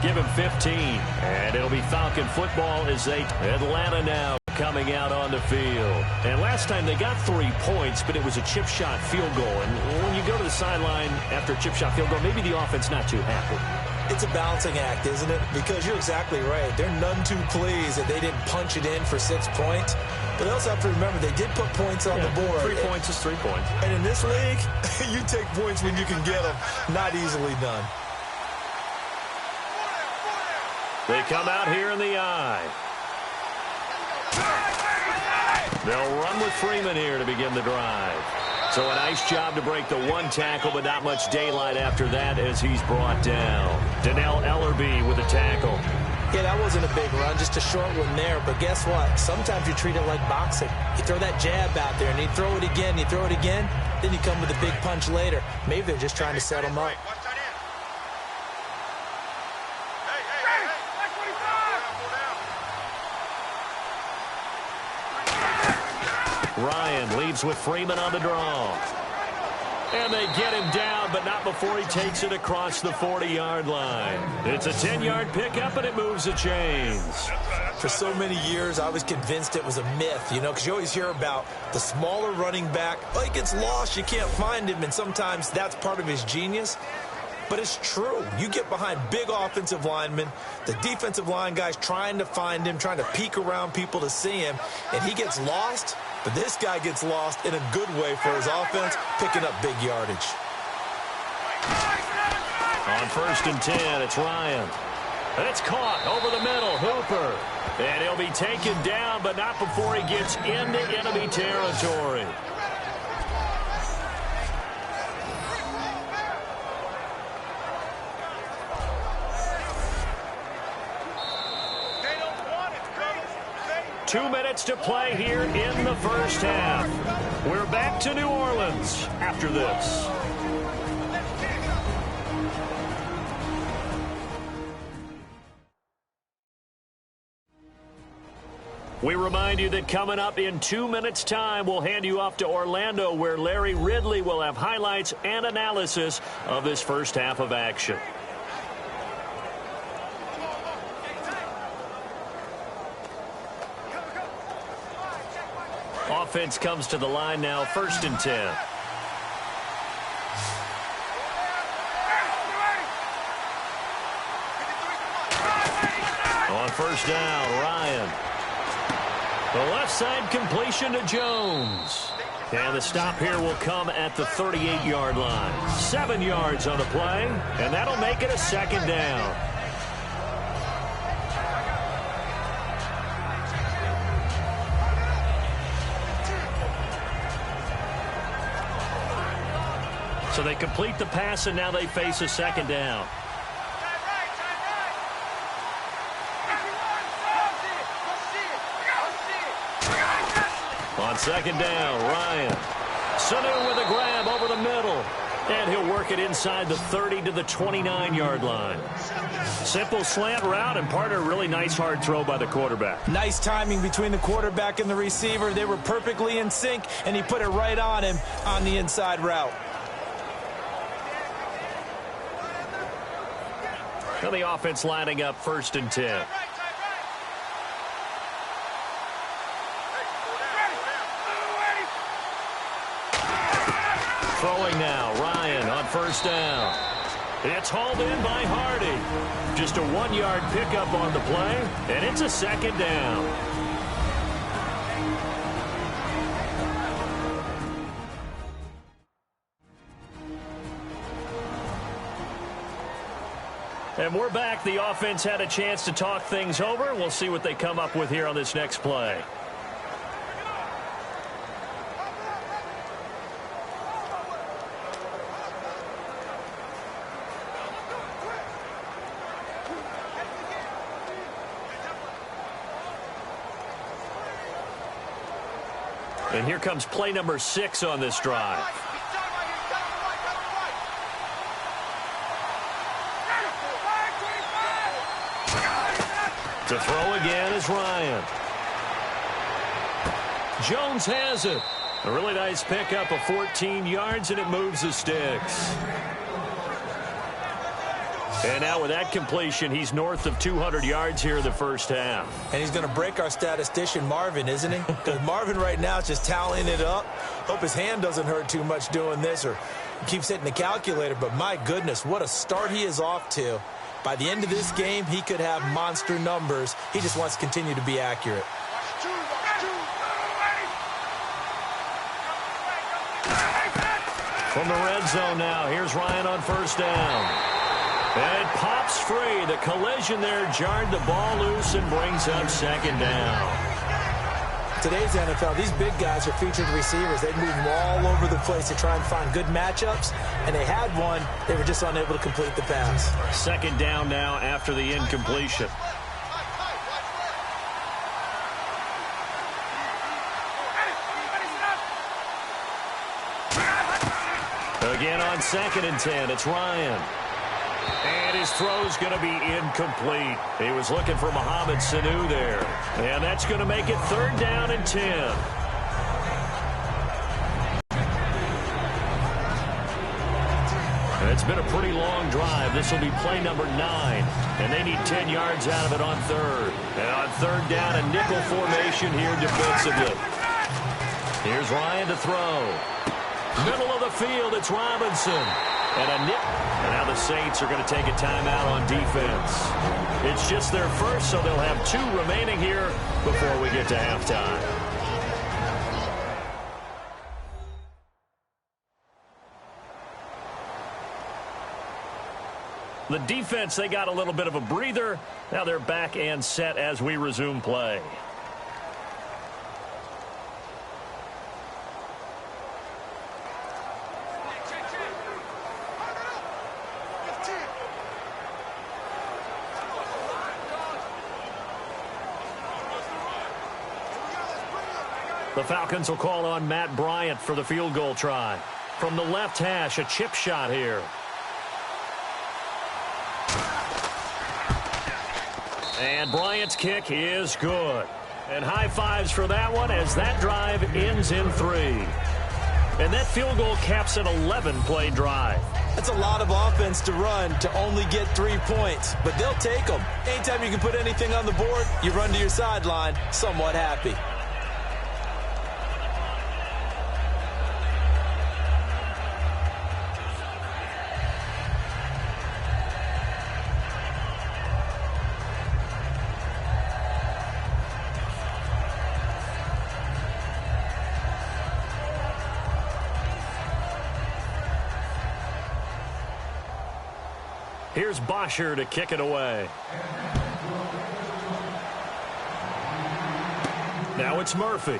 give him 15. And it'll be Falcon football as they Atlanta now coming out on the field. And last time they got 3 points, but it was a chip shot field goal. And when you go to the sideline after a chip shot field goal, maybe the offense not too happy. It's a balancing act, isn't it? Because you're exactly right. They're none too pleased that they didn't punch it in for 6 points. But they also have to remember they did put points on the board. 3 points is 3 points. And in this league, you take points when you can get them. Not easily done. They come out here in the eye. They'll run with Freeman here to begin the drive. So a nice job to break the 1 tackle, but not much daylight after that as he's brought down. Donnell Ellerbe with a tackle. Yeah, that wasn't a big run, just a short one there. But guess what? Sometimes you treat it like boxing. You throw that jab out there, and you throw it again, you throw it again, then you come with a big punch later. Maybe they're just trying to set him up. Ryan leaves with Freeman on the draw. And they get him down, but not before he takes it across the 40-yard line. It's a 10-yard pickup, and it moves the chains. For so many years, I was convinced it was a myth, you know, because you always hear about the smaller running back. Oh, he gets lost, you can't find him, and sometimes that's part of his genius. But it's true. You get behind big offensive linemen, the defensive line guys trying to find him, trying to peek around people to see him, and he gets lost. But this guy gets lost in a good way for his offense, picking up big yardage. On 1st and 10, it's Ryan. And it's caught over the middle, Hooper. And he'll be taken down, but not before he gets into enemy territory. Two minutes to play here in the first half. We're back to New Orleans after this. We remind you that coming up in 2 minutes' time, we'll hand you off to Orlando, where Larry Ridley will have highlights and analysis of this first half of action. Offense comes to the line now, 1st and 10. On 1st down, Ryan. The left side completion to Jones. And the stop here will come at the 38-yard line. 7 yards on the play, and that'll make it a 2nd down. So they complete the pass, and now they face a 2nd down. On second down, Ryan. Sanu with a grab over the middle. And he'll work it inside the 30 to the 29-yard line. Simple slant route, and part of a really nice hard throw by the quarterback. Nice timing between the quarterback and the receiver. They were perfectly in sync, and he put it right on him on the inside route. Now the offense lining up 1st and 10. Throwing now, Ryan on 1st down. It's hauled in by Hardy. Just a 1-yard pickup on the play, and it's a 2nd down. And we're back. The offense had a chance to talk things over. We'll see what they come up with here on this next play. And here comes play number 6 on this drive. To throw again is Ryan. Jones has it. A really nice pickup of 14 yards, and it moves the sticks. And now with that completion, he's north of 200 yards here in the first half. And he's going to break our statistician, Marvin, isn't he? Because Marvin right now is just tallying it up. Hope his hand doesn't hurt too much doing this, or keeps hitting the calculator. But my goodness, what a start he is off to. By the end of this game, he could have monster numbers. He just wants to continue to be accurate. From the red zone now, here's Ryan on 1st down. And it pops free. The collision there jarred the ball loose and brings up 2nd down. Today's NFL, these big guys are featured receivers. They move them all over the place to try and find good matchups, and they had one. They were just unable to complete the pass. 2nd down now after the incompletion. Again on 2nd and 10, it's Ryan. And his throw's going to be incomplete. He was looking for Mohamed Sanu there. And that's going to make it 3rd down and 10. It's been a pretty long drive. This will be play number 9. And they need 10 yards out of it on 3rd. And on 3rd down, a nickel formation here defensively. Here's Ryan to throw. Middle of the field, it's Robinson. And a nip. And now the Saints are going to take a timeout on defense. It's just their first, so they'll have 2 remaining here before we get to halftime. The defense, they got a little bit of a breather. Now they're back and set as we resume play. The Falcons will call on Matt Bryant for the field goal try. From the left hash, a chip shot here. And Bryant's kick is good. And high fives for that one as that drive ends in 3. And that field goal caps an 11-play drive. That's a lot of offense to run to only get 3 points, but they'll take them. Anytime you can put anything on the board, you run to your sideline somewhat happy. Here's Bosher to kick it away. Now it's Murphy.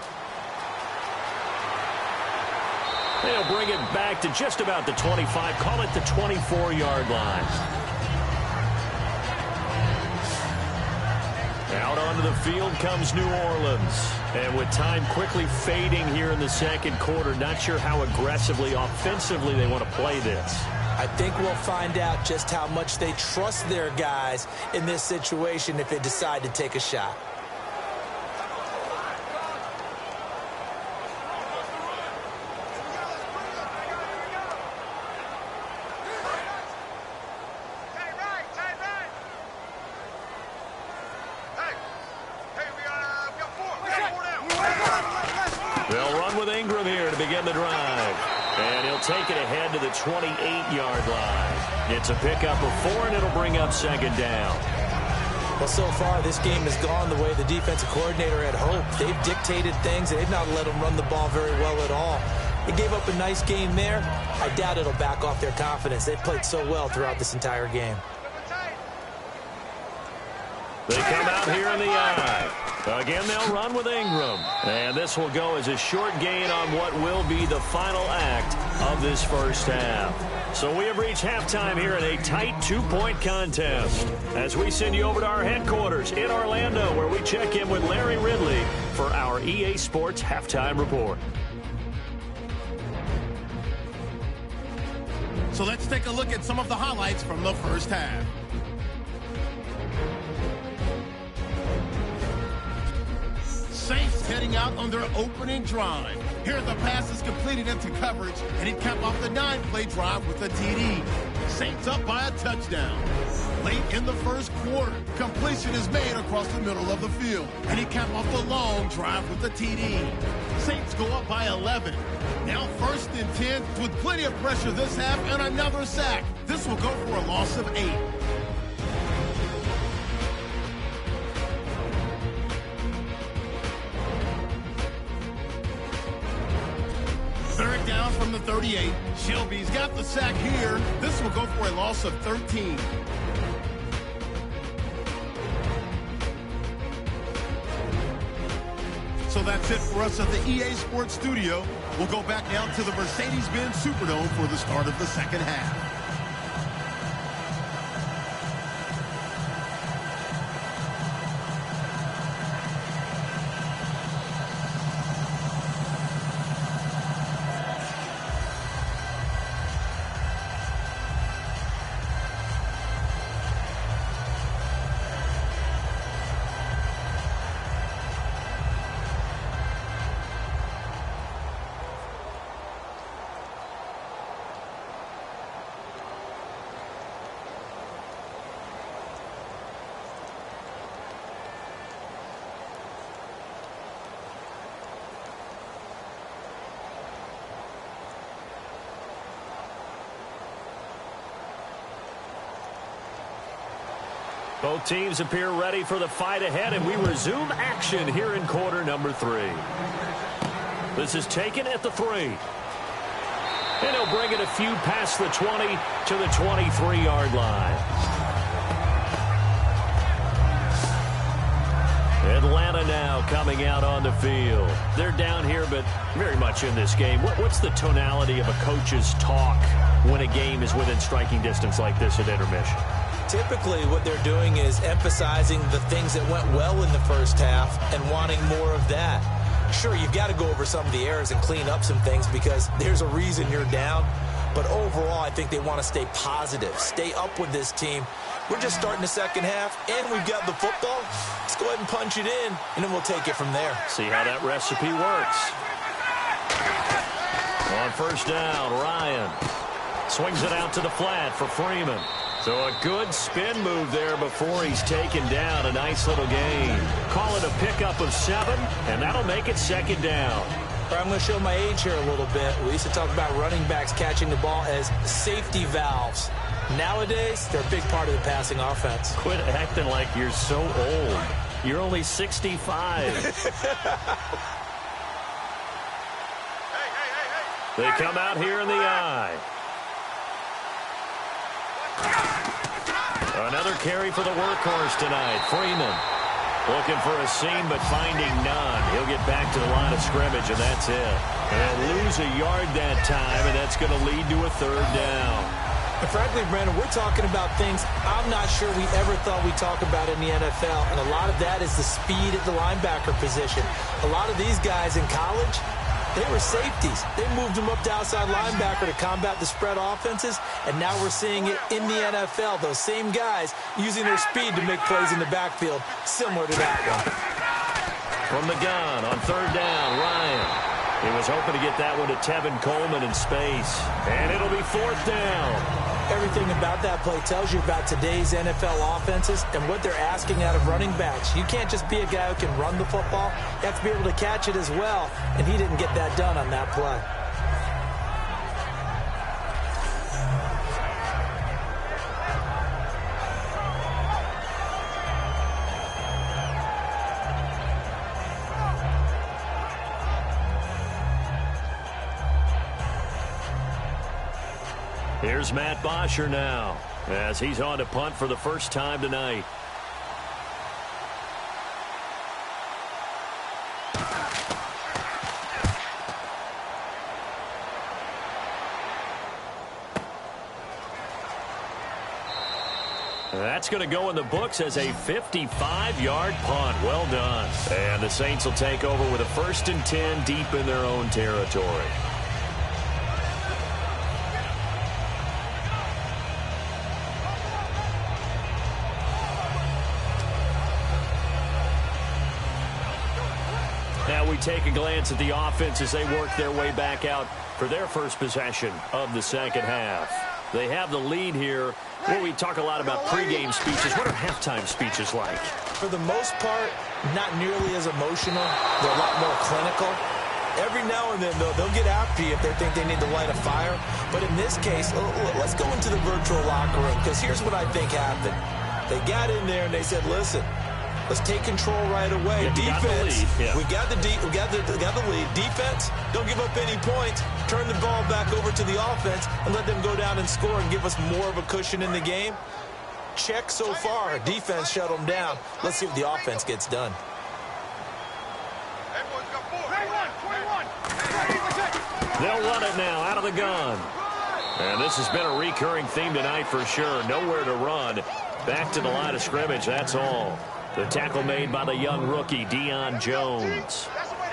They'll bring it back to just about the 25. Call it the 24-yard line. Out onto the field comes New Orleans. And with time quickly fading here in the second quarter, not sure how aggressively, offensively they want to play this. I think we'll find out just how much they trust their guys in this situation if they decide to take a shot. They'll run with Ingram here to begin the drive. And he'll take it ahead to the 28-yard line. It's a pickup of 4, and it'll bring up second down. Well, so far, this game has gone the way the defensive coordinator had hoped. They've dictated things, and they've not let them run the ball very well at all. They gave up a nice game there. I doubt it'll back off their confidence. They've played so well throughout this entire game. They come out here in the eye. Again, they'll run with Ingram. And this will go as a short gain on what will be the final act of this first half. So we have reached halftime here in a tight 2-point contest as we send you over to our headquarters in Orlando, where we check in with Larry Ridley for our EA Sports Halftime Report. So let's take a look at some of the highlights from the first half. Saints heading out on their opening drive. Here the pass is completed into coverage, and he capped off the 9-play drive with a TD. Saints up by a touchdown. Late in the first quarter, completion is made across the middle of the field, and he capped off the long drive with a TD. Saints go up by 11. Now 1st and 10 with plenty of pressure this half and another sack. This will go for a loss of 8. Third down from the 38. Shelby's got the sack here. This will go for a loss of 13. So that's it for us at the EA Sports Studio. We'll go back down to the Mercedes-Benz Superdome for the start of the second half. Both teams appear ready for the fight ahead, and we resume action here in quarter number 3. This is taken at the 3. And he'll bring it a few past the 20 to the 23-yard line. Atlanta now coming out on the field. They're down here, but very much in this game. What's the tonality of a coach's talk when a game is within striking distance like this at intermission? Typically, what they're doing is emphasizing the things that went well in the first half and wanting more of that. Sure, you've got to go over some of the errors and clean up some things because there's a reason you're down. But overall, I think they want to stay positive, stay up with this team. We're just starting the second half, and we've got the football. Let's go ahead and punch it in, and then we'll take it from there. See how that recipe works. On first down, Ryan swings it out to the flat for Freeman. So a good spin move there before he's taken down. A nice little gain. Call it a pickup of 7, and that'll make it second down. I'm going to show my age here a little bit. We used to talk about running backs catching the ball as safety valves. Nowadays, they're a big part of the passing offense. Quit acting like you're so old. You're only 65. They come out here in the eye. Another carry for the workhorse tonight. Freeman looking for a seam, but finding none. He'll get back to the line of scrimmage, and that's it. And they'll lose a yard that time, and that's going to lead to a third down. And frankly, Brandon, we're talking about things I'm not sure we ever thought we'd talk about in the NFL. And a lot of that is the speed at the linebacker position. A lot of these guys in college, they were safeties. They moved them up to outside linebacker to combat the spread offenses. And now we're seeing it in the NFL. Those same guys using their speed to make plays in the backfield, similar to that one. From the gun on third down, Ryan. He was hoping to get that one to Tevin Coleman in space. And it'll be fourth down. Everything about that play tells you about today's NFL offenses and what they're asking out of running backs. You can't just be a guy who can run the football. You have to be able to catch it as well, and he didn't get that done on that play. Here's Matt Bosher now, as he's on to punt for the first time tonight. That's going to go in the books as a 55-yard punt. Well done. And the Saints will take over with a 1st and 10 deep in their own territory. Now we take a glance at the offense as they work their way back out for their first possession of the second half. They have the lead here. Well, we talk a lot about pregame speeches. What are halftime speeches like? For the most part, not nearly as emotional. They're a lot more clinical. Every now and then, though, they'll get after you if they think they need to light a fire. But in this case, let's go into the virtual locker room, because here's what I think happened. They got in there and they said, listen, let's take control right away. Defense, we got the lead. Defense, don't give up any points. Turn the ball back over to the offense and let them go down and score and give us more of a cushion in the game. Check so far. Defense shut them down. Let's see what the offense gets done. They'll run it now out of the gun. And this has been a recurring theme tonight for sure. Nowhere to run. Back to the line of scrimmage, that's all. The tackle made by the young rookie, Deion Jones.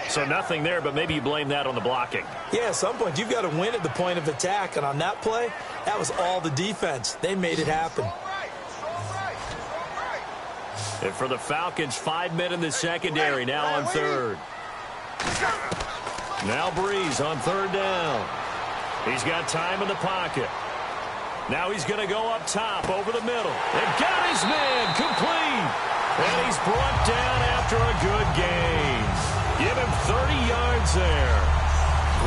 So nothing there, but maybe you blame that on the blocking. Yeah, at some point, you've got to win at the point of attack. And on that play, that was all the defense. They made it happen. And for the Falcons, 5 men in the secondary, now on third. Now Breeze on third down. He's got time in the pocket. Now he's going to go up top over the middle. And got his man complete. And he's brought down after a good gain. Give him 30 yards there.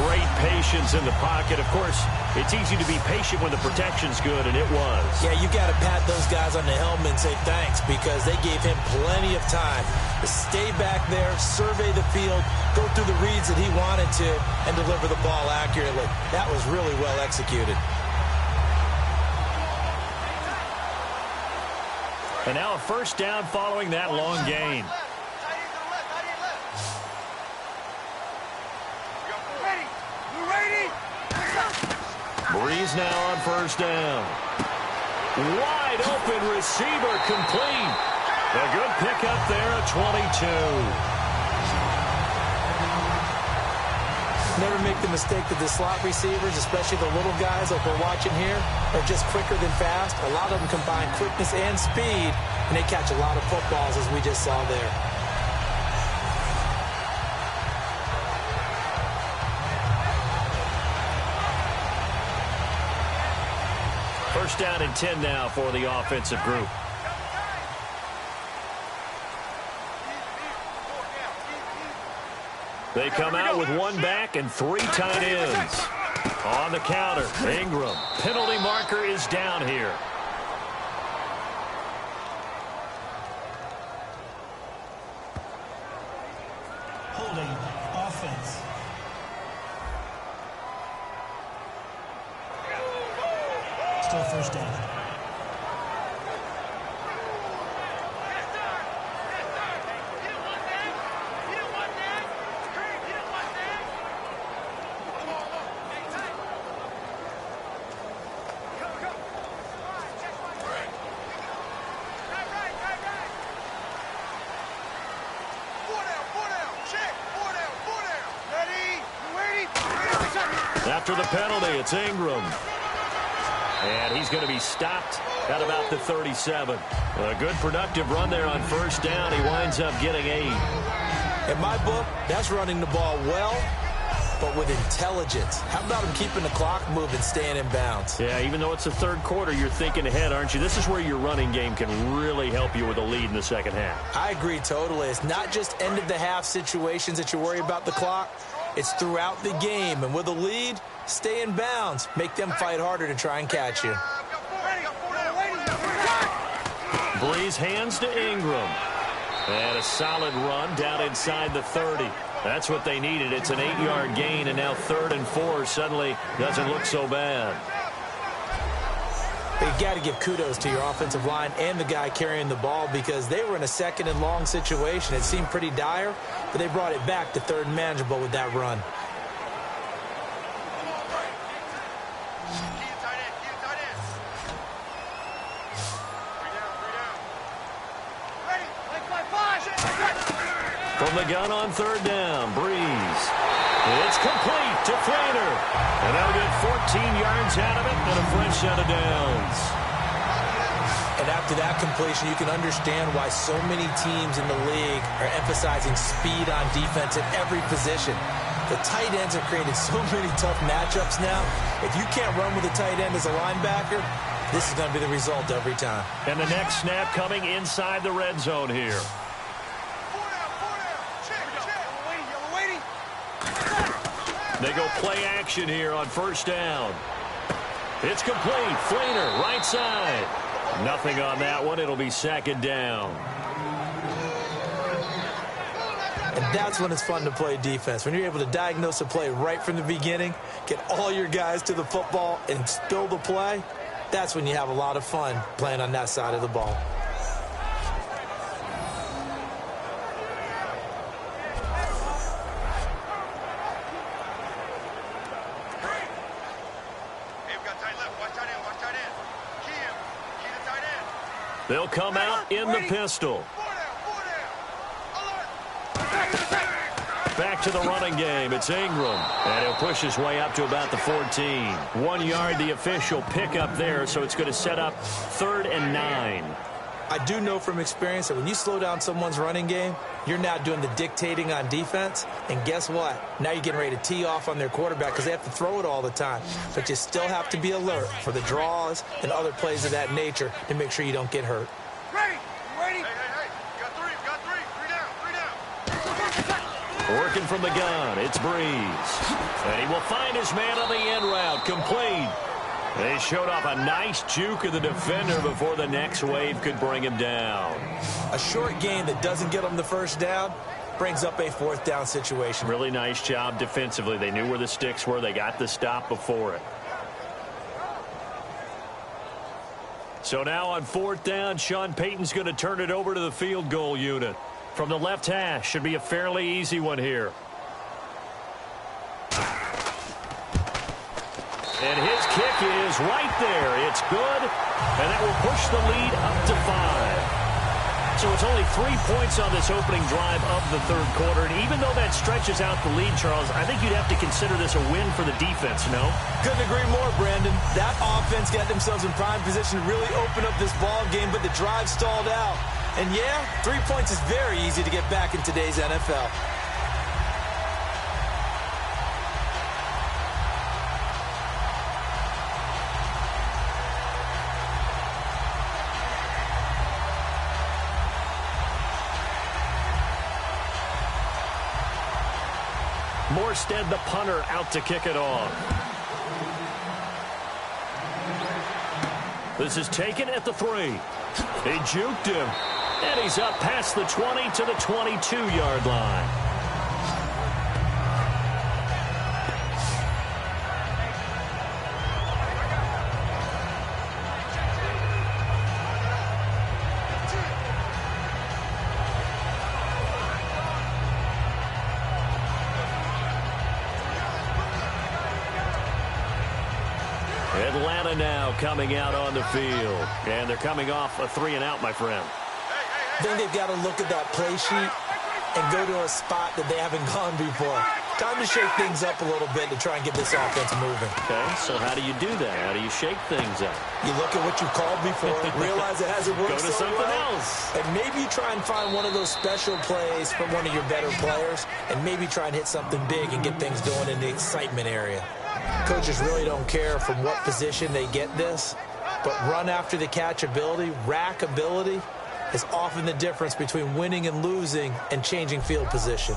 Great patience in the pocket. Of course, it's easy to be patient when the protection's good, and it was. Yeah, you got to pat those guys on the helmet and say thanks, because they gave him plenty of time to stay back there, survey the field, go through the reads that he wanted to, and deliver the ball accurately. That was really well executed. And now a first down following that long gain. Breeze now on first down. Wide open receiver complete. A good pickup there at 22. Never make the mistake that the slot receivers, especially the little guys like we're watching here, are just quicker than fast. A lot of them combine quickness and speed, and they catch a lot of footballs, as we just saw there. First down and 10 now for the offensive group. They come out with one back and 3 tight ends. On the counter, Ingram. Penalty marker is down here. Holding offense. Still first down. After the penalty, it's Ingram. And he's going to be stopped at about the 37. A good productive run there on first down. He winds up getting 8. In my book, that's running the ball well, but with intelligence. How about him keeping the clock moving, staying in bounds? Yeah, even though it's the third quarter, you're thinking ahead, aren't you? This is where your running game can really help you with a lead in the second half. I agree totally. It's not just end-of-the-half situations that you worry about the clock. It's throughout the game. And with a lead, stay in bounds. Make them fight harder to try and catch you. Breeze hands to Ingram. And a solid run down inside the 30. That's what they needed. It's an 8-yard gain, and now 3rd and 4 suddenly doesn't look so bad. But you got to give kudos to your offensive line and the guy carrying the ball because they were in a 2nd and long situation. It seemed pretty dire, but they brought it back to 3rd and manageable with that run. From the gun on 3rd down, Breeze. It's complete to Flainer. And they'll get 14 yards out of it and a fresh set of downs. And after that completion, you can understand why so many teams in the league are emphasizing speed on defense at every position. The tight ends have created so many tough matchups now. If you can't run with a tight end as a linebacker, this is going to be the result every time. And the next snap coming inside the red zone here. They go play action here on first down. It's complete. Flainer, right side. Nothing on that one. It'll be 2nd down. And that's when it's fun to play defense. When you're able to diagnose a play right from the beginning, get all your guys to the football, and spill the play, that's when you have a lot of fun playing on that side of the ball. They'll come out in the pistol. Back to the running game. It's Ingram. And he'll push his way up to about the 14. 1 yard, the official pickup there, so it's going to set up 3rd and 9. I do know from experience that when you slow down someone's running game, you're not doing the dictating on defense. And guess what? Now you're getting ready to tee off on their quarterback because they have to throw it all the time. But you still have to be alert for the draws and other plays of that nature to make sure you don't get hurt. Ready? You ready? Hey. Got three. Three down. Working from the gun, it's Breeze. And he will find his man on the end route. Complete. They showed off a nice juke of the defender before the next wave could bring him down. A short gain that doesn't get them the first down brings up a 4th down situation. Really nice job defensively. They knew where the sticks were. They got the stop before it. So now on 4th down, Sean Payton's going to turn it over to the field goal unit. From the left hash, should be a fairly easy one here. And his kick is right there. It's good, and that will push the lead up to 5. So it's only 3 points on this opening drive of the third quarter, and even though that stretches out the lead, Charles, I think you'd have to consider this a win for the defense, no? Couldn't agree more, Brandon. That offense got themselves in prime position to really open up this ball game, but the drive stalled out. And yeah, 3 points is very easy to get back in today's NFL. Morstead, the punter, out to kick it off. This is taken at the 3. He juked him. And he's up past the 20 to the 22-yard line. Atlanta now coming out on the field. And they're coming off a 3-and-out, my friend. I think they've got to look at that play sheet and go to a spot that they haven't gone before. Time to shake things up a little bit to try and get this offense moving. Okay, so how do you do that? How do you shake things up? You look at what you called before, realize it hasn't worked Go to so something well, else. and maybe you try and find one of those special plays from one of your better players, and maybe try and hit something big and get things going in the excitement area. Coaches really don't care from what position they get this, but run after the catch ability, rack ability, is often the difference between winning and losing and changing field position.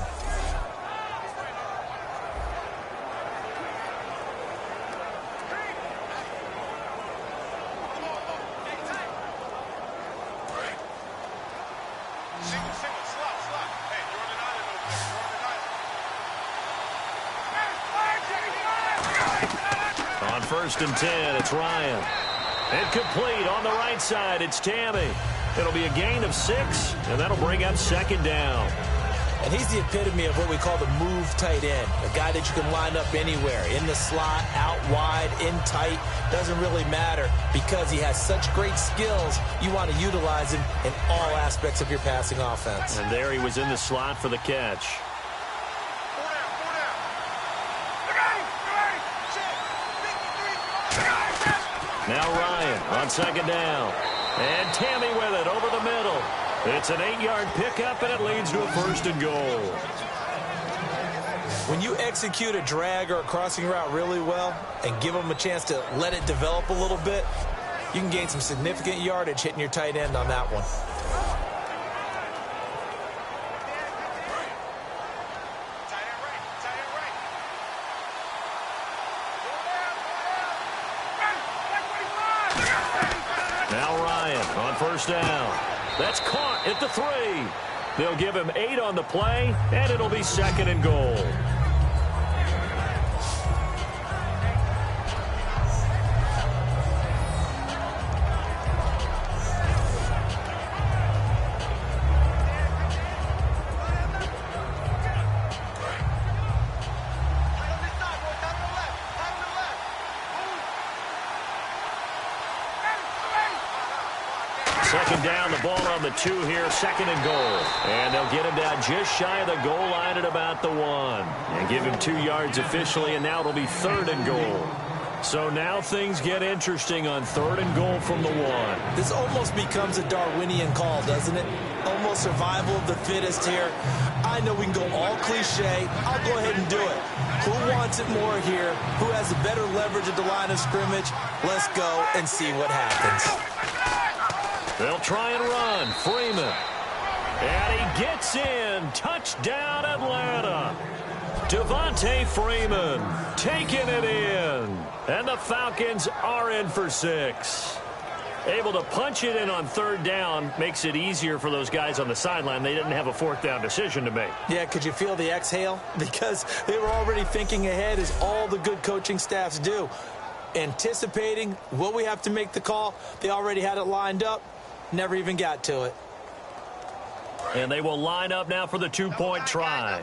On 1st and 10, it's Ryan. Incomplete on the right side. It's Tammy. It'll be a gain of 6, and that'll bring up 2nd down. And he's the epitome of what we call the move tight end, a guy that you can line up anywhere, in the slot, out wide, in tight, doesn't really matter because he has such great skills. You want to utilize him in all aspects of your passing offense. And there he was in the slot for the catch. Now Ryan on 2nd down. And Tammy with it over the middle. It's an 8-yard pickup, and it leads to a 1st and goal. When you execute a drag or a crossing route really well and give them a chance to let it develop a little bit, you can gain some significant yardage hitting your tight end on that one. Now Ryan on 1st down. That's caught at the 3. They'll give him 8 on the play, and it'll be 2nd and goal. Second down, the ball on the 2 here, 2nd and goal. And they'll get him down just shy of the goal line at about the 1. And give him 2 yards officially, and now it'll be 3rd and goal. So now things get interesting on 3rd and goal from the 1. This almost becomes a Darwinian call, doesn't it? Almost survival of the fittest here. I know we can go all cliche. I'll go ahead and do it. Who wants it more here? Who has a better leverage at the line of scrimmage? Let's go and see what happens. They'll try and run. Freeman. And he gets in. Touchdown, Atlanta. Devontae Freeman taking it in. And the Falcons are in for 6. Able to punch it in on 3rd down makes it easier for those guys on the sideline. They didn't have a 4th down decision to make. Yeah, could you feel the exhale? Because they were already thinking ahead, as all the good coaching staffs do. Anticipating what we have to make the call. They already had it lined up. Never even got to it. And they will line up now for the 2-point try.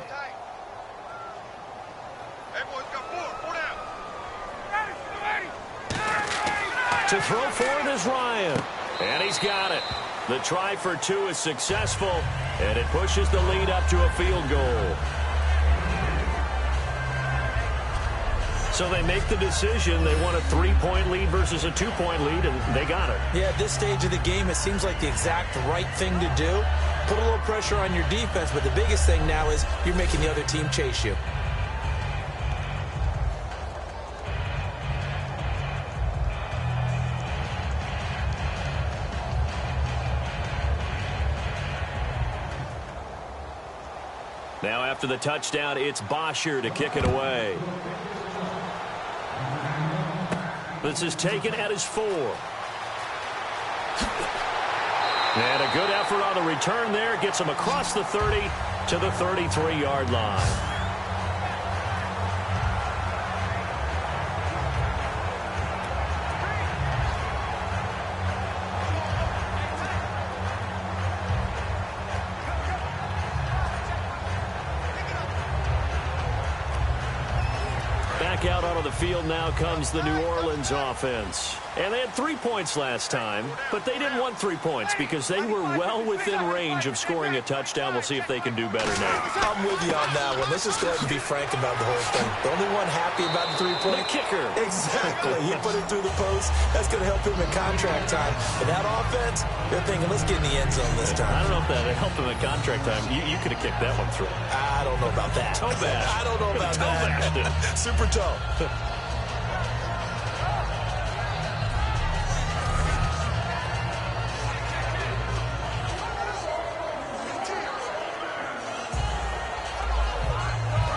To throw for it is Ryan. And he's got it. The try for 2 is successful, and it pushes the lead up to a field goal. So they make the decision. They want a 3-point lead versus a 2-point lead, and they got it. Yeah, at this stage of the game, it seems like the exact right thing to do. Put a little pressure on your defense, but the biggest thing now is you're making the other team chase you. Now after the touchdown, it's Bosher to kick it away. This is taken at his 4. And a good effort on the return there. Gets him across the 30 to the 33-yard line. Back out onto the field now comes the New Orleans offense. And they had 3 points last time, but they didn't want 3 points because they were well within range of scoring a touchdown. We'll see if they can do better now. I'm with you on that one. Let's just go ahead and be frank about the whole thing. The only one happy about the 3-point. The kicker. Exactly. He put it through the post. That's going to help him in contract time. But that offense, they're thinking, let's get in the end zone this time. I don't know if that helped him in contract time. You could have kicked that one through. I don't know about that. Toe bash. I don't know about toe that. Super toe.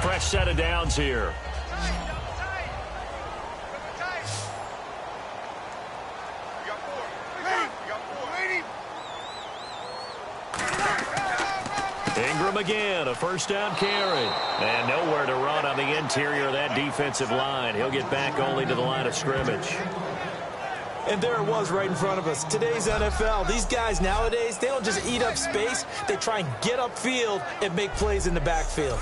Fresh set of downs here. Ingram again, a first down carry. And nowhere to run on the interior of that defensive line. He'll get back only to the line of scrimmage. And there it was right in front of us. Today's NFL, these guys nowadays, they don't just eat up space. They try and get upfield and make plays in the backfield.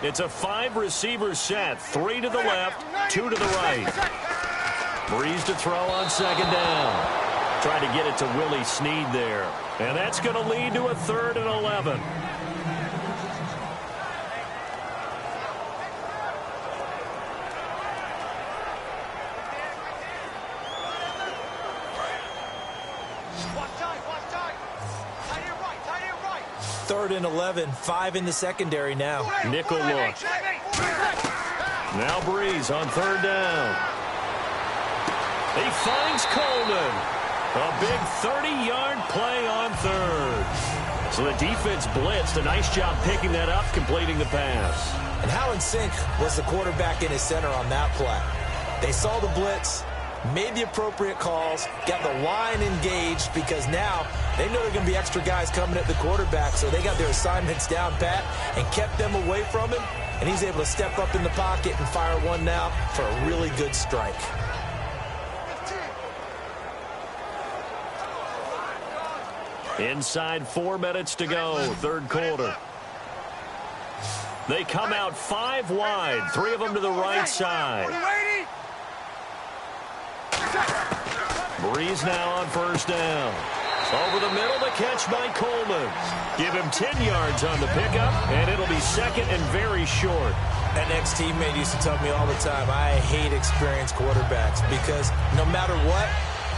It's a 5-receiver set. 3 to the left, 2 to the right. Breeze to throw on second down. Trying to get it to Willie Snead there. And that's going to lead to a 3rd and 11. Third and 11, 5 in the secondary now. Nickel look. Now Breeze on 3rd down. He finds Coleman. A big 30-yard play on 3rd. So the defense blitzed. A nice job picking that up, completing the pass. And how in sync was the quarterback in his center on that play? They saw the blitz, made the appropriate calls, got the line engaged because now they know there are going to be extra guys coming at the quarterback, so they got their assignments down pat and kept them away from him, and he's able to step up in the pocket and fire one now for a really good strike. Inside 4 minutes to go, 3rd quarter. They come out 5 wide, 3 of them to the right side. Breeze now on 1st down. Over the middle, the catch by Coleman. Give him 10 yards on the pickup, and it'll be 2nd and very short. An ex-teammate used to tell me all the time, I hate experienced quarterbacks because no matter what,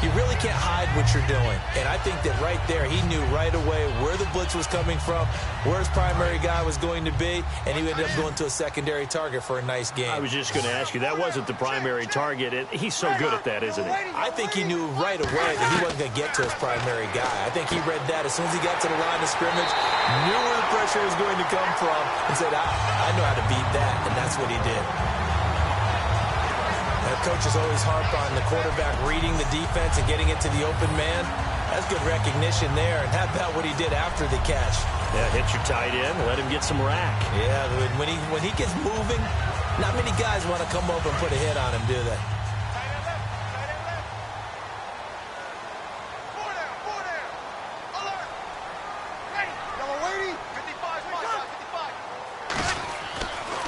you really can't hide what you're doing. And I think that right there, he knew right away where the blitz was coming from, where his primary guy was going to be, and he ended up going to a secondary target for a nice game. I was just going to ask you, that wasn't the primary target. He's so good at that, isn't he? I think he knew right away that he wasn't going to get to his primary guy. I think he read that as soon as he got to the line of scrimmage, knew where the pressure was going to come from, and said, I know how to beat that, and that's what he did. Coaches always harp on the quarterback reading the defense and getting it to the open man. That's good recognition there. And how about what he did after the catch? Yeah, hit your tight end, let him get some rack. Yeah, when he gets moving, not many guys want to come over and put a hit on him, do they?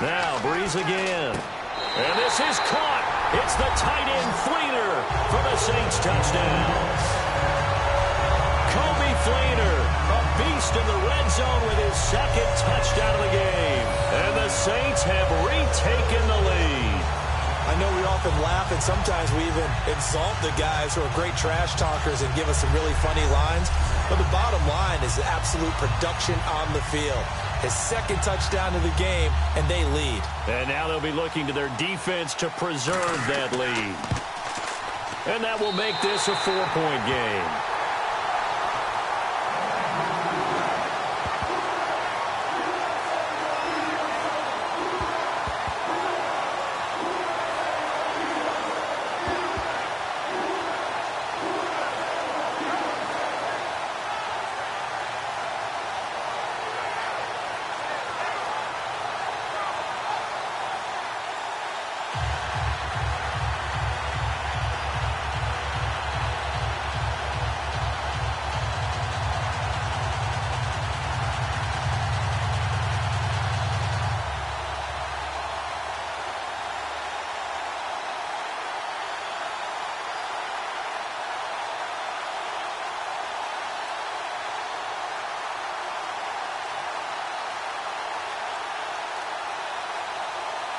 Now Breeze again. And this is caught. It's the tight end Fleener for the Saints touchdown. Kobe Fleener, a beast in the red zone with his 2nd touchdown of the game. And the Saints have retaken the lead. I know we often laugh and sometimes we even insult the guys who are great trash talkers and give us some really funny lines. But the bottom line is the absolute production on the field. His 2nd touchdown of the game, and they lead. And now they'll be looking to their defense to preserve that lead. And that will make this a 4-point game.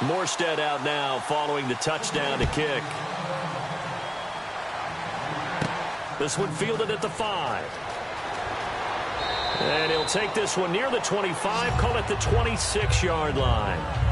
Morstead out now following the touchdown to kick. This one fielded at the 5. And he'll take this one near the 25, call it the 26-yard line.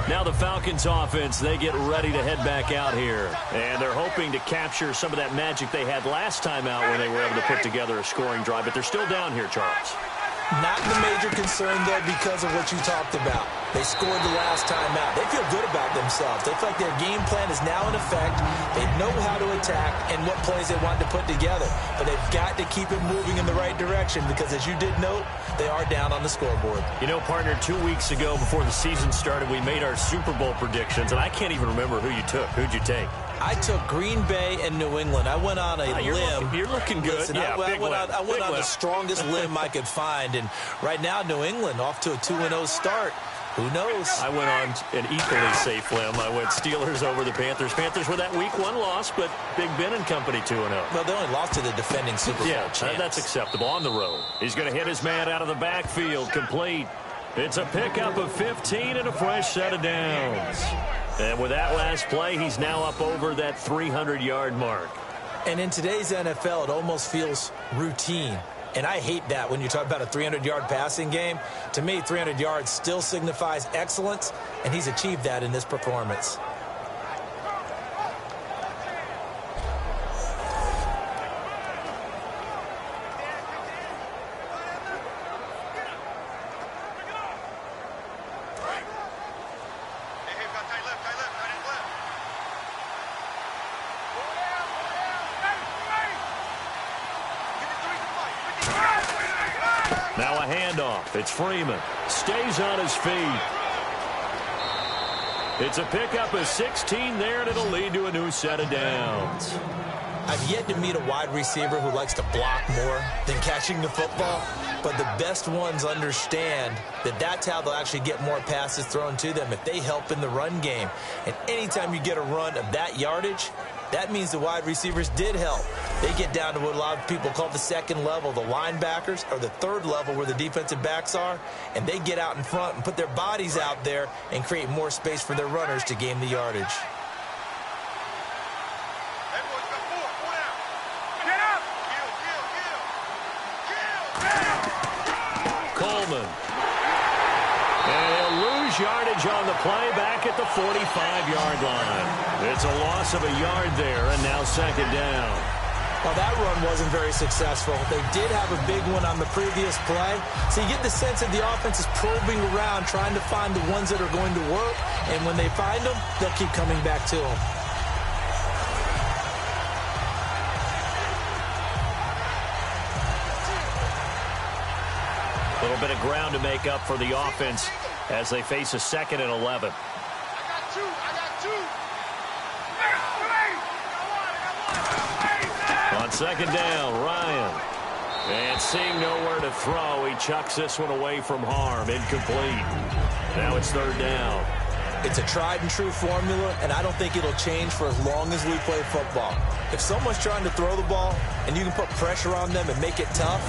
Now the Falcons offense, they get ready to head back out here. And they're hoping to capture some of that magic they had last time out when they were able to put together a scoring drive. But they're still down here, Charles. Not the major concern, though, because of what you talked about. They scored the last time out. They feel good about themselves. They feel like their game plan is now in effect. They know how to attack and what plays they want to put together. But they've got to keep it moving in the right direction because, as you did note, they are down on the scoreboard. You know, partner, 2 weeks ago before the season started, we made our Super Bowl predictions, and I can't even remember who you took. Who'd you take? I took Green Bay and New England. I went on a limb. You're looking good. Listen, yeah, I went on the strongest limb I could find. And right now, New England off to a 2-0 start. Who knows? I went on an equally safe limb. I went Steelers over the Panthers. Panthers were that week 1 loss, but Big Ben and company 2-0. Well, they only lost to the defending Super Bowl champs. That's acceptable on the road. He's going to hit his man out of the backfield, complete. It's a pickup of 15 and a fresh set of downs. And with that last play, he's now up over that 300-yard mark. And in today's NFL, it almost feels routine. And I hate that when you talk about a 300-yard passing game. To me, 300 yards still signifies excellence, and he's achieved that in this performance. Now a handoff. It's Freeman. Stays on his feet. It's a pickup of 16 there, and it'll lead to a new set of downs. I've yet to meet a wide receiver who likes to block more than catching the football, but the best ones understand that that's how they'll actually get more passes thrown to them if they help in the run game. And anytime you get a run of that yardage, that means the wide receivers did help. They get down to what a lot of people call the second level, the linebackers, or the third level where the defensive backs are, and they get out in front and put their bodies out there and create more space for their runners to gain the yardage. Coleman. And he'll lose yardage on the play back at the 45-yard line. It's a loss of a yard there, and now second down. Well, that run wasn't very successful. They did have a big one on the previous play. So you get the sense that the offense is probing around, trying to find the ones that are going to work. And when they find them, they'll keep coming back to them. A little bit of ground to make up for the offense as they face a 2nd and 11. On second down, Ryan. And seeing nowhere to throw, he chucks this one away from harm. Incomplete. Now it's 3rd down. It's a tried-and-true formula, and I don't think it'll change for as long as we play football. If someone's trying to throw the ball and you can put pressure on them and make it tough,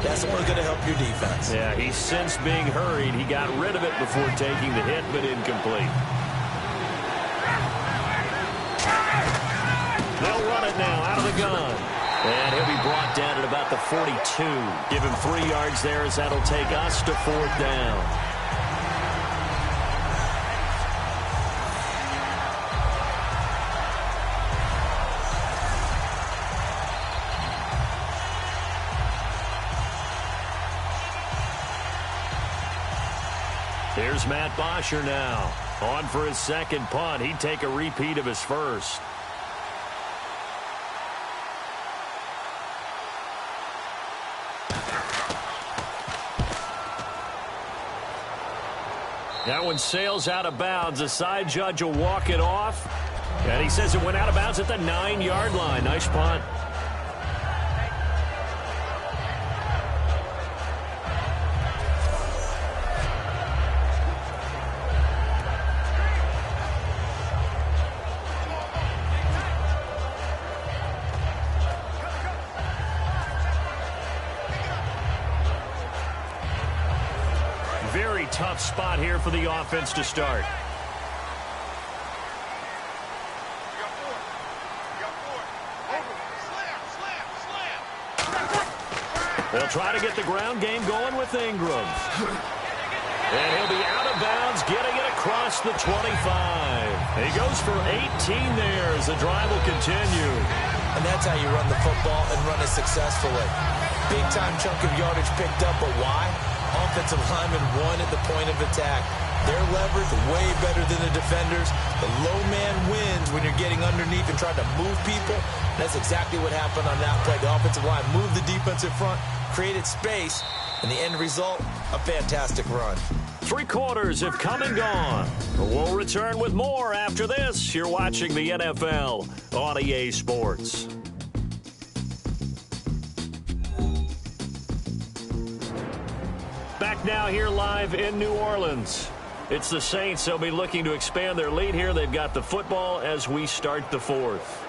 that's only going to help your defense. Yeah, he's since being hurried. He got rid of it before taking the hit, but incomplete. They'll run it now out of the gun. And he'll be brought down at about the 42. Give him 3 yards there as that'll take us to 4th down. Here's Matt Bosher now. On for his second punt. He'd take a repeat of his first. That one sails out of bounds. The side judge will walk it off. And he says it went out of bounds at the 9-yard line. Nice punt. very tough spot here for the offense to start. They'll try to get the ground game going with Ingram. And he'll be out of bounds, getting it across the 25. He goes for 18 there as the drive will continue. And that's how you run the football and run it successfully. Big-time chunk of yardage picked up, but why? Offensive lineman won at the point of attack. Their leverage way better than the defenders. The low man wins when you're getting underneath and trying to move people. And that's exactly what happened on that play. The offensive line moved the defensive front, created space, and the end result, a fantastic run. 3 quarters have come and gone. We'll return with more after this. You're watching the NFL on EA Sports. Back now here live in New Orleans. It's the Saints. They'll be looking to expand their lead here. They've got the football as we start the 4th.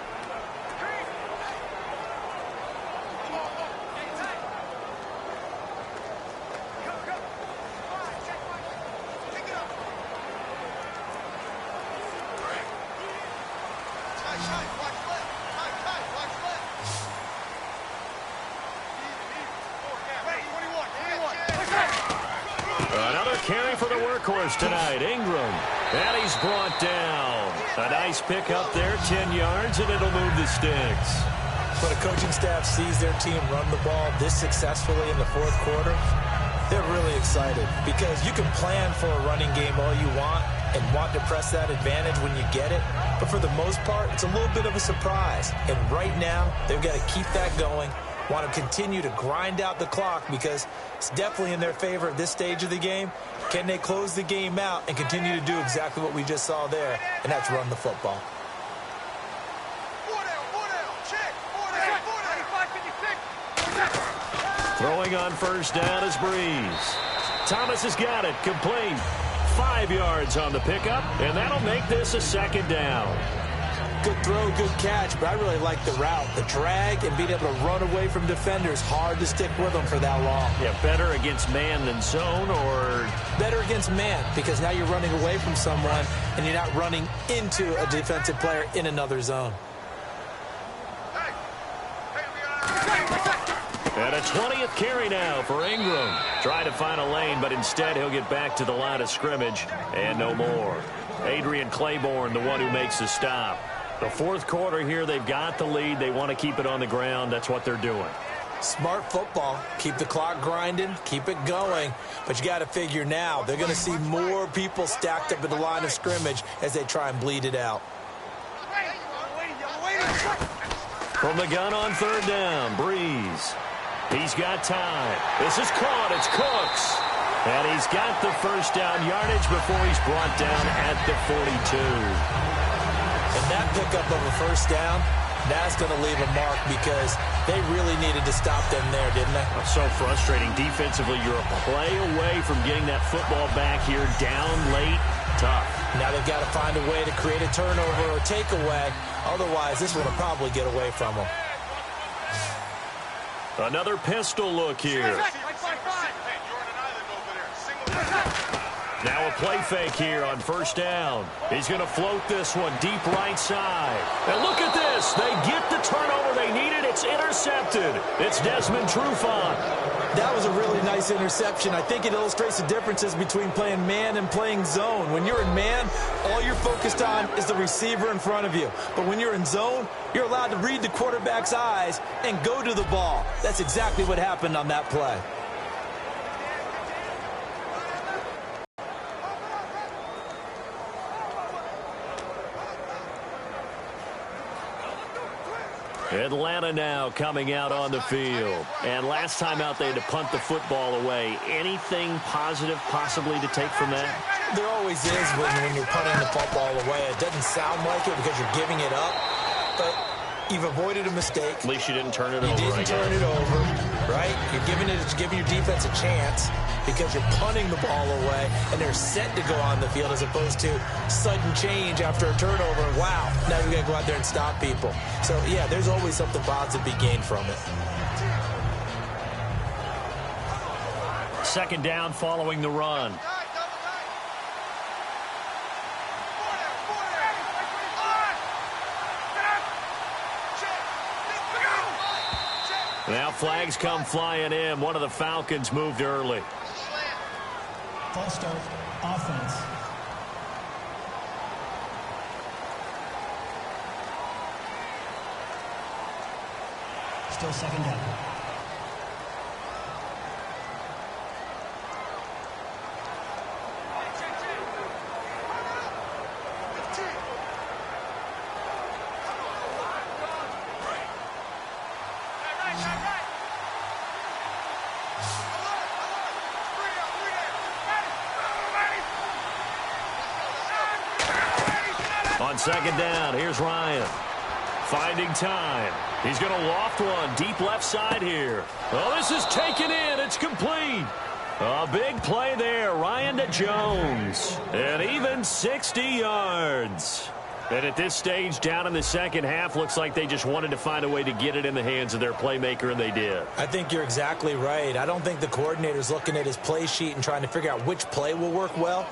Tonight, Ingram, and he's brought down. A nice pick up there, 10 yards, and it'll move the sticks. When a coaching staff sees their team run the ball this successfully in the 4th quarter, they're really excited because you can plan for a running game all you want and want to press that advantage when you get it, but for the most part, it's a little bit of a surprise. And right now, they've got to keep that going, want to continue to grind out the clock because it's definitely in their favor at this stage of the game. Can they close the game out and continue to do exactly what we just saw there, and that's run the football. Throwing on first down is Breeze. Thomas has got it, complete. 5 yards on the pickup, and that'll make this a 2nd down. Good throw, good catch, but I really like the route. The drag and being able to run away from defenders, hard to stick with them for that long. Yeah, better against man than zone, or? Better against man, because now you're running away from someone and you're not running into a defensive player in another zone. And a 20th carry now for Ingram. Try to find a lane, but instead he'll get back to the line of scrimmage and no more. Adrian Claiborne, the one who makes the stop. The 4th quarter here, they've got the lead. They want to keep it on the ground. That's what they're doing. Smart football. Keep the clock grinding. Keep it going. But you got to figure now, they're going to see more people stacked up at the line of scrimmage as they try and bleed it out. From the gun on 3rd down, Breeze. He's got time. This is caught. It's Cooks. And he's got the first down yardage before he's brought down at the 42. And that pickup of a first down, that's going to leave a mark because they really needed to stop them there, didn't they? So frustrating. Defensively, you're a play away from getting that football back here down late. Tough. Now they've got to find a way to create a turnover or takeaway. Otherwise, this one will probably get away from them. Another pistol look here. Now a play fake here on first down. He's going to float this one deep right side. And look at this. They get the turnover they needed. It's intercepted. It's Desmond Trufant. That was a really nice interception. I think it illustrates the differences between playing man and playing zone. When you're in man, all you're focused on is the receiver in front of you. But when you're in zone, you're allowed to read the quarterback's eyes and go to the ball. That's exactly what happened on that play. Atlanta now coming out on the field. And last time out, they had to punt the football away. Anything positive possibly to take from that? There always is when you're punting the football away. It doesn't sound like it because you're giving it up, but you've avoided a mistake. At least you didn't turn it over. You didn't turn it over, right? You're giving your defense a chance because you're punting the ball away, and they're set to go on the field as opposed to sudden change after a turnover. Wow, now you got to go out there and stop people. So, yeah, there's always something positive to be gained from it. Second down following the run. Now flags come flying in. One of the Falcons moved early. False start, offense. Still second down. On second down, here's Ryan. Finding time. He's going to loft one deep left side here. Oh, this is taken in. It's complete. A big play there. Ryan to Jones. And even 60 yards. And at this stage, down in the second half, looks like they just wanted to find a way to get it in the hands of their playmaker, and they did. I think you're exactly right. I don't think the coordinator's looking at his play sheet and trying to figure out which play will work well.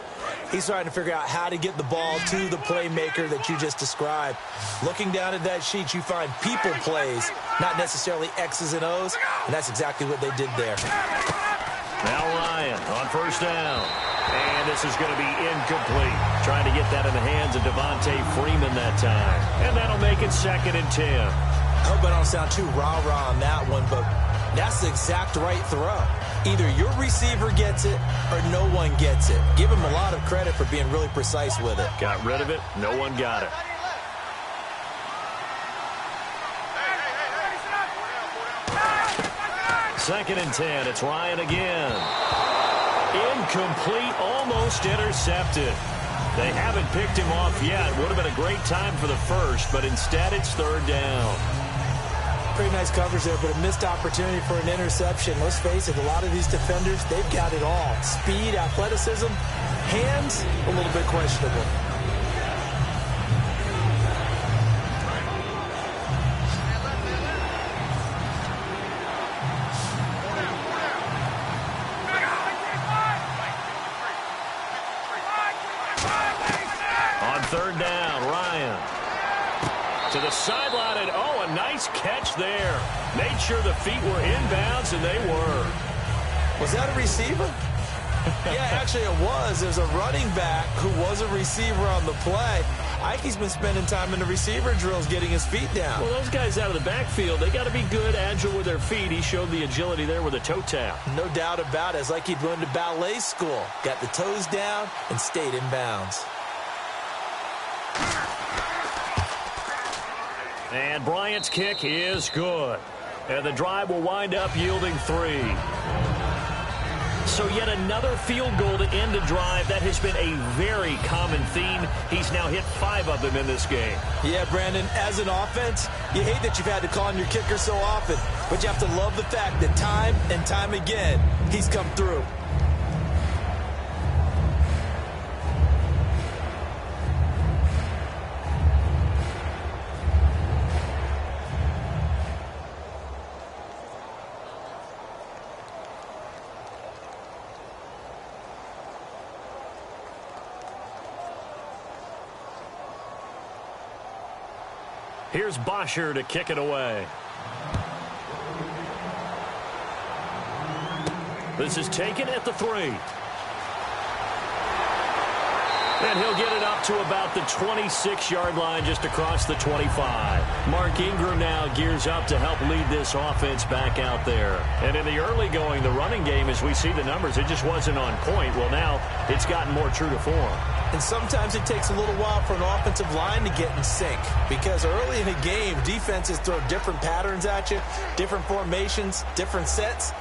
He's trying to figure out how to get the ball to the playmaker that you just described. Looking down at that sheet, you find people plays, not necessarily X's and O's, and that's exactly what they did there. Now Ryan on first down. And this is going to be incomplete. Trying to get that in the hands of Devontae Freeman that time. And that'll make it 2nd and 10. I hope I don't sound too rah-rah on that one, but that's the exact right throw. Either your receiver gets it or no one gets it. Give him a lot of credit for being really precise with it. Got rid of it. No one got it. Second and 10. It's Ryan again. Incomplete, almost intercepted. They haven't picked him off yet. Would have been a great time for the first, but instead it's 3rd down. Pretty nice coverage there, but a missed opportunity for an interception. Let's face it, a lot of these defenders, they've got it all. Speed, athleticism, hands, a little bit questionable. On 3rd down, Ryan. To the sideline, and oh, a nice catch there. Made sure the feet were inbounds, and they were. Was that a receiver? Yeah, actually it was. There's a running back who was a receiver on the play. Ike's been spending time in the receiver drills getting his feet down. Well, those guys out of the backfield, they got to be good, agile with their feet. He showed the agility there with a toe tap. No doubt about it. It's like he'd gone to ballet school. Got the toes down and stayed in bounds. And Bryant's kick is good. And the drive will wind up yielding 3. So yet another field goal to end a drive. That has been a very common theme. He's now hit 5 of them in this game. Yeah, Brandon, as an offense, you hate that you've had to call on your kicker so often. But you have to love the fact that time and time again, he's come through. Here's Bosher to kick it away. This is taken at the 3. And he'll get it up to about the 26-yard line, just across the 25. Mark Ingram now gears up to help lead this offense back out there. And in the early going, the running game, as we see the numbers, it just wasn't on point. Well, now it's gotten more true to form. And sometimes it takes a little while for an offensive line to get in sync, because early in a game, defenses throw different patterns at you, different formations, different sets,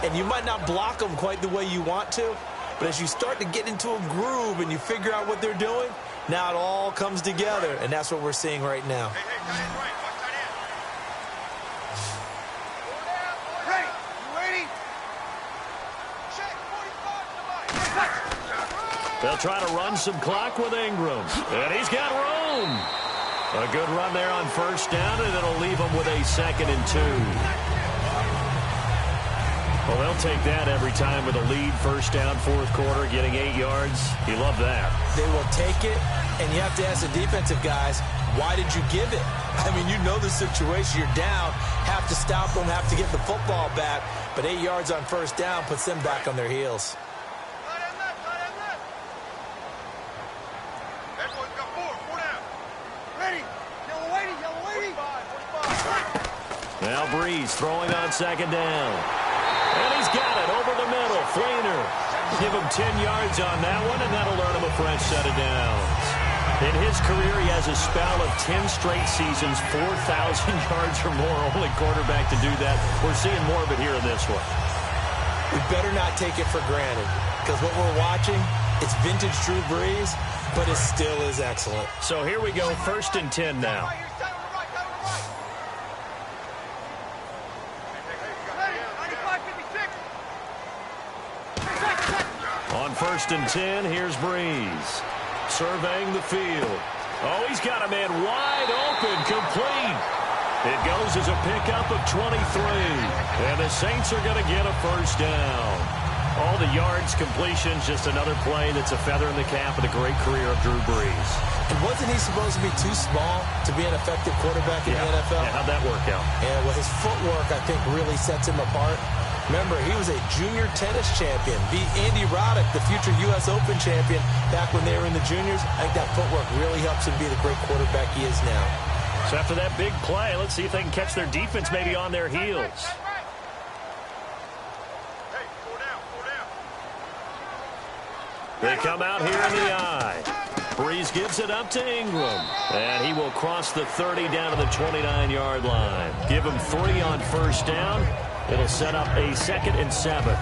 and you might not block them quite the way you want to. But as you start to get into a groove and you figure out what they're doing, now it all comes together, and that's what we're seeing right now. They'll try to run some clock with Ingram. And he's got room. A good run there on first down, and it'll leave him with a 2nd and 2. Well, they'll take that every time with a lead, first down, fourth quarter, getting 8 yards. You love that. They will take it, and you have to ask the defensive guys, why did you give it? I mean, you know the situation. You're down, have to stop them, have to get the football back, but 8 yards on first down puts them back on their heels. Now Breeze throwing on second down. And he's got it over the middle. Flainer. Give him 10 yards on that one, and that'll earn him a fresh set of downs. In his career, he has a spell of 10 straight seasons, 4,000 yards or more. Only quarterback to do that. We're seeing more of it here in this one. We better not take it for granted, because what we're watching, it's vintage Drew Brees, but it still is excellent. So here we go, 1st and 10 now. On 1st and 10, here's Breeze. Surveying the field. Oh, he's got a man wide open, complete. It goes as a pickup of 23. And the Saints are going to get a first down. All the yards, completions, just another play that's a feather in the cap of the great career of Drew Brees. And wasn't he supposed to be too small to be an effective quarterback in the NFL? Yeah, how'd that work out? Yeah, well, his footwork, I think, really sets him apart. Remember, he was a junior tennis champion. Beat Andy Roddick, the future U.S. Open champion, back when they were in the juniors. I think that footwork really helps him be the great quarterback he is now. So after that big play, let's see if they can catch their defense maybe on their heels. They come out here in the eye. Breeze gives it up to Ingram. And he will cross the 30 down to the 29-yard line. Give him 3 on first down. It'll set up a 2nd and 7.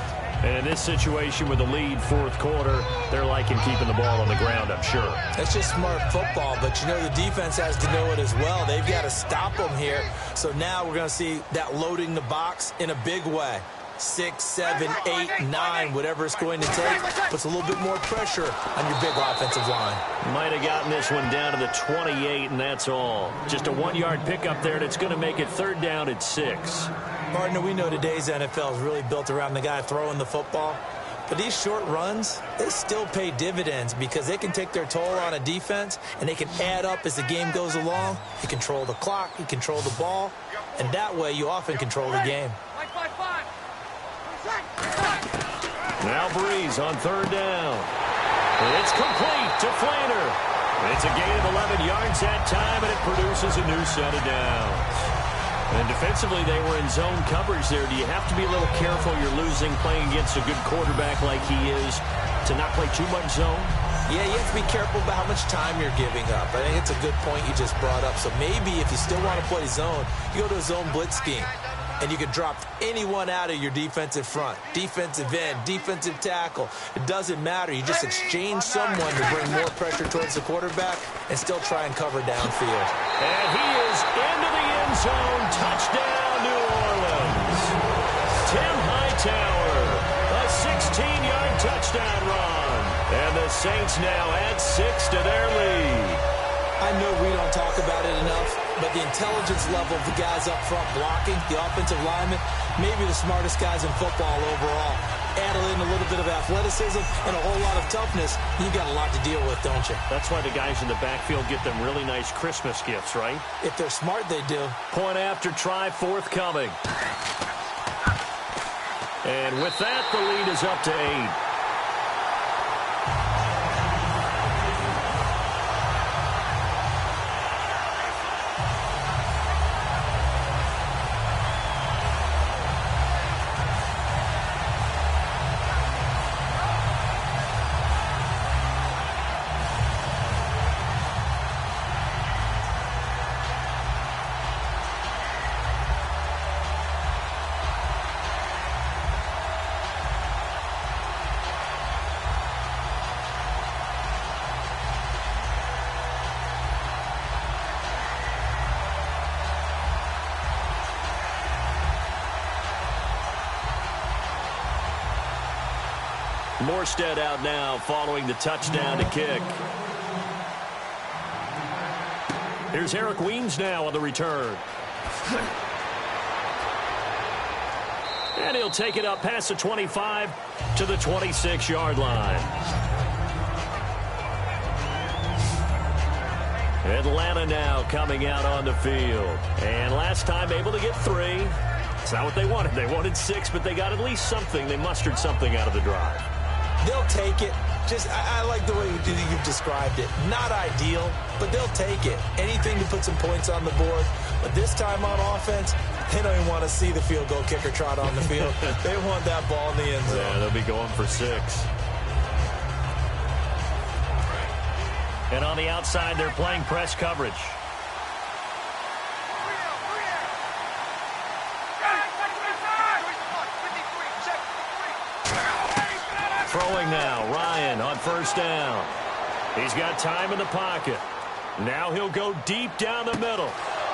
And in this situation with the lead, fourth quarter, they're liking keeping the ball on the ground, I'm sure. That's just smart football, but you know the defense has to know it as well. They've got to stop them here. So now we're going to see that loading the box in a big way. 6, 7, 8, 9, whatever it's going to take, puts a little bit more pressure on your big offensive line. Might have gotten this one down to the 28, and that's all. Just a 1-yard pickup there, and it's going to make it 3rd down at 6. Partner, we know today's NFL is really built around the guy throwing the football. But these short runs, they still pay dividends because they can take their toll on a defense, and they can add up as the game goes along. You control the clock, you control the ball, and that way you often control the game. Now Breeze on 3rd down. It's complete to Flainer. It's a gain of 11 yards that time, and it produces a new set of downs. And defensively, they were in zone coverage there. Do you have to be a little careful? You're losing playing against a good quarterback like he is to not play too much zone? Yeah, you have to be careful about how much time you're giving up. I think it's a good point you just brought up. So maybe if you still want to play zone, you go to a zone blitz scheme. And you can drop anyone out of your defensive front. Defensive end, defensive tackle. It doesn't matter. You just exchange someone to bring more pressure towards the quarterback and still try and cover downfield. And he is into the end zone. Touchdown, New Orleans. Tim Hightower, a 16-yard touchdown run. And the Saints now add 6 to their lead. I know we don't talk about it enough, but the intelligence level of the guys up front blocking, the offensive linemen, maybe the smartest guys in football overall. Add in a little bit of athleticism and a whole lot of toughness, you got a lot to deal with, don't you? That's why the guys in the backfield get them really nice Christmas gifts, right? If they're smart, they do. Point after try, forthcoming. And with that, the lead is up to 8. Morstead out now following the touchdown to kick. Here's Eric Weems now on the return. And he'll take it up past the 25 to the 26-yard line. Atlanta now coming out on the field. And last time able to get 3. It's not what they wanted. They wanted 6, but they got at least something. They mustered something out of the drive. They'll take it. I like the way you've described it. Not ideal, but they'll take it. Anything to put some points on the board. But this time on offense, they don't even want to see the field goal kicker trot on the field. They want that ball in the end zone. Yeah, they'll be going for 6. And on the outside, they're playing press coverage. Throwing now, Ryan on first down. He's got time in the pocket. Now he'll go deep down the middle.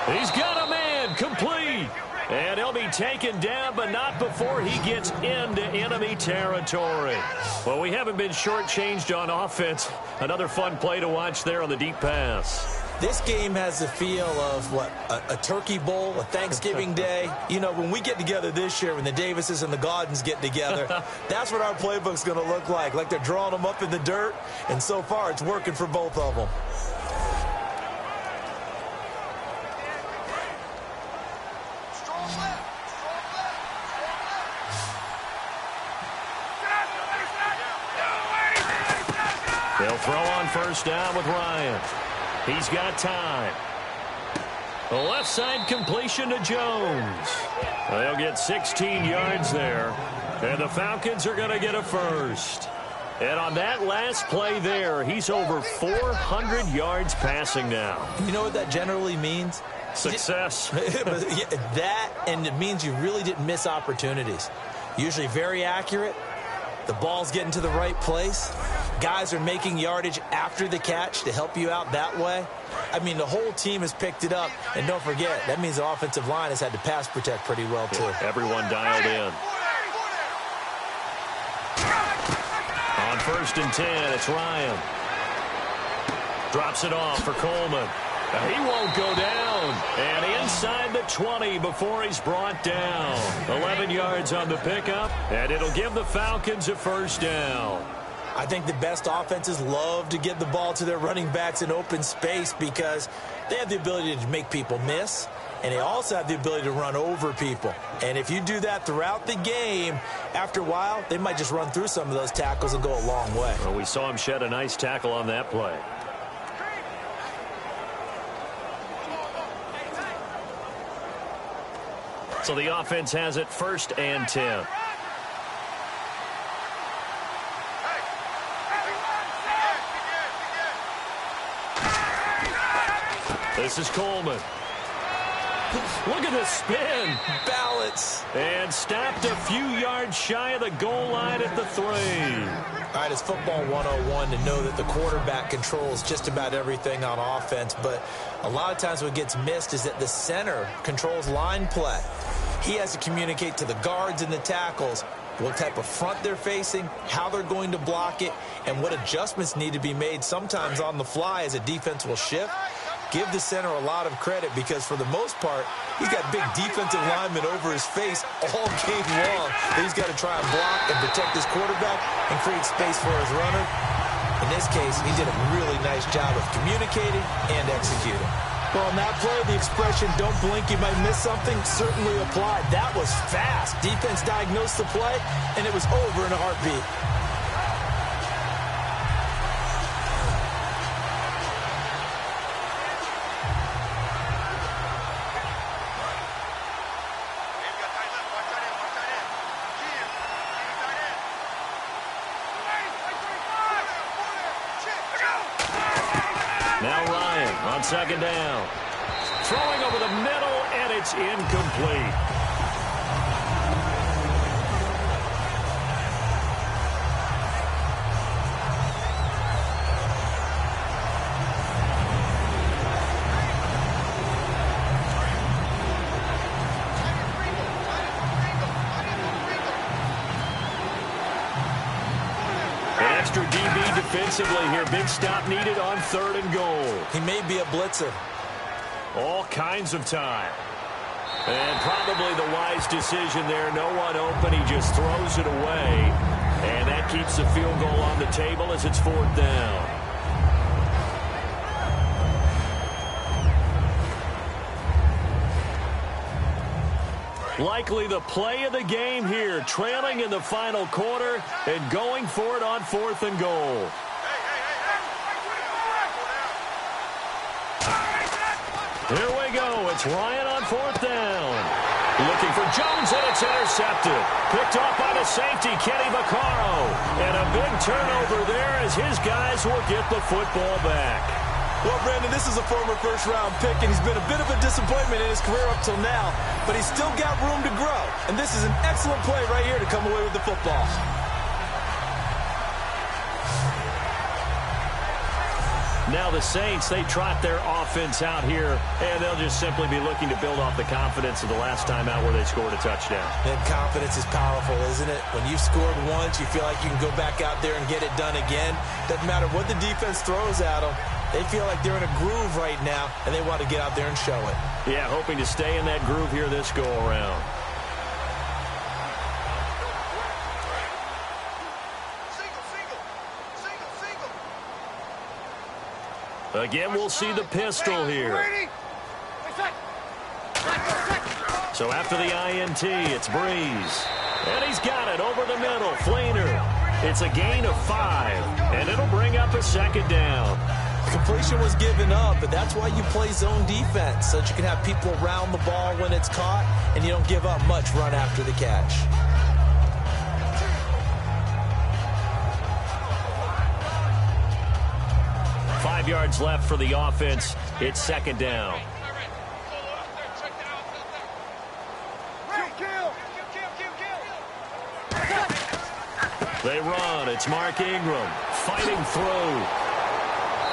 He's got a man, complete. And he'll be taken down, but not before he gets into enemy territory. Well, we haven't been shortchanged on offense. Another fun play to watch there on the deep pass. This game has the feel of, a turkey bowl, a Thanksgiving day. You know, when we get together this year, when the Davises and the Gaudens get together, that's what our playbook's going to look like they're drawing them up in the dirt, and so far it's working for both of them. They'll throw on first down with Ryan. He's got time. The left side completion to Jones. They'll get 16 yards there. And the Falcons are going to get a first. And on that last play there, he's over 400 yards passing now. You know what that generally means? Success. That, and it means you really didn't miss opportunities. Usually very accurate. The ball's getting to the right place. Guys are making yardage after the catch to help you out that way. I mean, the whole team has picked it up. And don't forget, that means the offensive line has had to pass protect pretty well, too. Yeah, everyone dialed in. On 1st and 10, it's Ryan. Drops it off for Coleman. He won't go down. And inside the 20 before he's brought down. 11 yards on the pickup, and it'll give the Falcons a first down. I think the best offenses love to get the ball to their running backs in open space because they have the ability to make people miss, and they also have the ability to run over people. And if you do that throughout the game, after a while, they might just run through some of those tackles and go a long way. Well, we saw him shed a nice tackle on that play. So the offense has it 1st and 10. This is Coleman. Look at the spin. Balance. And stopped a few yards shy of the goal line at the 3. All right, it's football 101 to know that the quarterback controls just about everything on offense, but a lot of times what gets missed is that the center controls line play. He has to communicate to the guards and the tackles what type of front they're facing, how they're going to block it, and what adjustments need to be made sometimes on the fly as a defense will shift. Give the center a lot of credit because for the most part, he's got big defensive linemen over his face all game long that he's got to try and block and protect his quarterback and create space for his runner. In this case, he did a really nice job of communicating and executing. Well, in that play, the expression, don't blink, you might miss something, certainly applied. That was fast. Defense diagnosed the play, and it was over in a heartbeat. Now Ryan on 2nd down. Throwing over the middle, and it's incomplete. Extra DB defensively here. Big stop needed on 3rd and goal. He may be a blitzer. All kinds of time. And probably the wise decision there. No one open. He just throws it away. And that keeps the field goal on the table as it's 4th down. Likely the play of the game here, trailing in the final quarter and going for it on 4th and goal. Here we go. It's Ryan on 4th down. Looking for Jones, and it's intercepted. Picked off by the safety, Kenny Vaccaro. And a big turnover there as his guys will get the football back. Well, Brandon, this is a former first-round pick, and he's been a bit of a disappointment in his career up till now, but he's still got room to grow. And this is an excellent play right here to come away with the football. Now the Saints, they trot their offense out here, and they'll just simply be looking to build off the confidence of the last time out where they scored a touchdown. And confidence is powerful, isn't it? When you've scored once, you feel like you can go back out there and get it done again. Doesn't matter what the defense throws at them. They feel like they're in a groove right now, and they want to get out there and show it. Yeah, hoping to stay in that groove here this go-around. Again, we'll see the pistol here. So after the INT, it's Breeze. And he's got it over the middle. Fleener. It's a gain of 5, and it'll bring up a 2nd down. Completion was given up, but that's why you play zone defense, so that you can have people around the ball when it's caught, and you don't give up much run after the catch. Five yards left for the offense. It's 2nd down. They run. It's Mark Ingram fighting through.